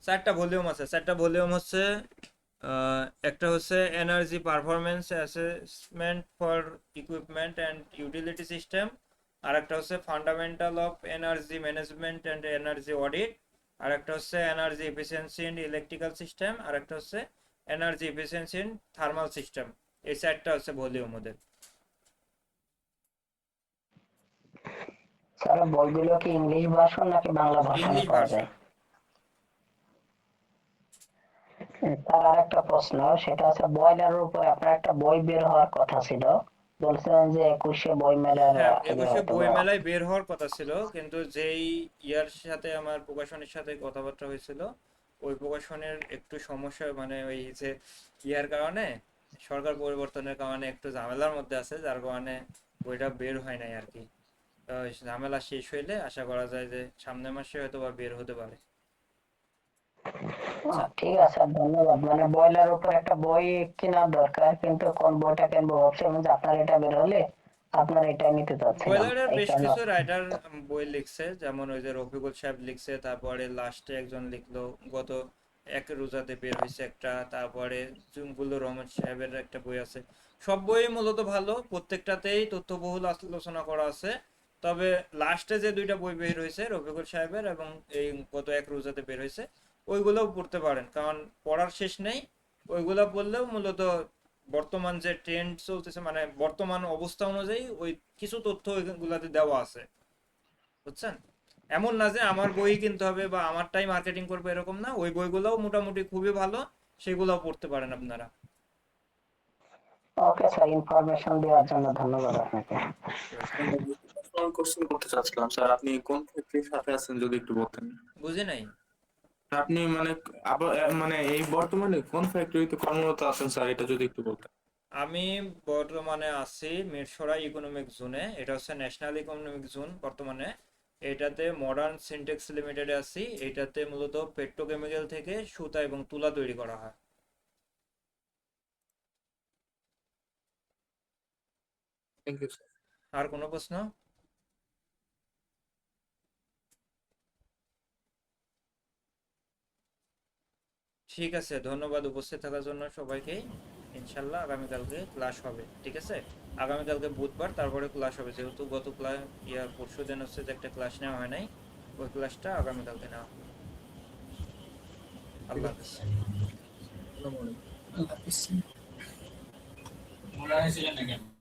4টা ভলিউম আছে। 4টা ভলিউম হচ্ছে একটা হচ্ছে energy performance assessment for equipment and utility system, আর একটা হচ্ছে fundamental of energy management and energy audit, আর একটা হচ্ছে energy efficiency in electrical system, আর একটা হচ্ছে energy efficiency in thermal system. এই চারটা হচ্ছে ভলিউম ওদের। স্যার বইগুলো কি ইংলিশ ভার্সন নাকি বাংলা ভার্সনে ইংলিশ পাওয়া ভার্সন। যায়? তার আর একটা প্রশ্ন, সেটা হচ্ছে বয়লারের উপর আপনার একটা বই বের হওয়ার কথা ছিল, বলছিলেন যে 21শে বই মেলার হ্যাঁ, আগে 21শে হয়তো বই বা। মেলায় বের হওয়ার কথা ছিল, কিন্তু যেই ইয়ার সাথে আমার প্রকাশনের সাথে কথাবার্তা হয়েছিল, ওই প্রকাশনের একটু সমস্যা, মানে ওই যে ইয়ার কারণে, সরকার পরিবর্তনের কারণে একটু ঝামেলার মধ্যে আছে, যার কারণে বইটা বের হয় নাই আর কি। তো ওই ঝামেলা শেষ হইলে আশা করা যায় যে সামনের মাসে হয়তো বা বের হতে পারে। আচ্ছা, ঠিক আছে, ধন্যবাদ। মানে বয়লার উপর একটা বই কেনার দরকার, কিন্তু কোন বইটা কিনবো ভাবছিলাম যে আপনার এটা বের হলে আপনার এটা নিতে চাচ্ছিলাম, বয়লারের এই বেশ কারণে। কিছু রাইটার বই লিখছে, যেমন ওই যে রফিকুল সাহেব লিখছে, তারপরে লাস্টে একজন লিখলো গত এক রোজাতে বের হয়েছে একটা, তারপরে জুমগুলো রহমান সাহেবের একটা বই আছে। সব বই মূলত ভালো, প্রত্যেকটাতেই তথ্যবহুল আলোচনা করা আছে। তবে লাস্টে যে দুইটা বই বের হয়েছে রফিকুল সাহেবের এবং এই গত এক রোজাতে বের হয়েছে, ওইগুলোও পড়তে পারেন, কারণ পড়ার শেষ নেই। ওইগুলো পড়লেও মূলত বর্তমান যে ট্রেন্ড চলতেছে, মানে বর্তমান অবস্থা অনুযায়ী ওই কিছু তথ্য ওইগুলাতে দেওয়া আছে, বুঝছেন? এমন না যে আমার বই কিনতে হবে বা আমারটাই মার্কেটিং করবে, এরকম না। ওই বইগুলোও মোটামুটি খুবই ভালো, সেগুলোও পড়তে পারেন আপনারা। ওকে স্যার, ইনফরমেশন দেওয়ার জন্য ধন্যবাদ আপনাকে। কোশ্চেন করতে চাচ্ছিলাম স্যার, আপনি কোন ফ্যাক্টরির সাথে আছেন যদি একটু বলতেন। বুঝি নাই। আপনি মানে মানে এই বর্তমানে কোন ফ্যাক্টরিতে কর্মরত আছেন স্যার, এটা যদি একটু বলতেন। আমি বর্তমানে আছি মিরসরাই ইকোনমিক জোনে, এটা হচ্ছে ন্যাশনাল ইকোনমিক জোন বর্তমানে। এটাতে মডার্ন সিনটেক্স লিমিটেডে আছি। এটাতে মূলত পেট্রোকেমিক্যাল থেকে সুতা এবং তুলা তৈরি করা হয়। Thank you sir. আর কোনো প্রশ্ন? ঠিক আছে, ধন্যবাদ উপস্থিত থাকার জন্য সবাইকে। ইনশাল্লাহ আগামীকালকে ক্লাস হবে, ঠিক আছে? আগামীকালকে বুধবার, তারপরে ক্লাস হবে, যেহেতু গত ক্লাস পরশু দিন হচ্ছে যে একটা ক্লাস নেওয়া হয় নাই, ওই ক্লাসটা আগামীকালকে নেওয়া হবে। আল্লাহ হাফিজ। আল্লাহ হাফিজ।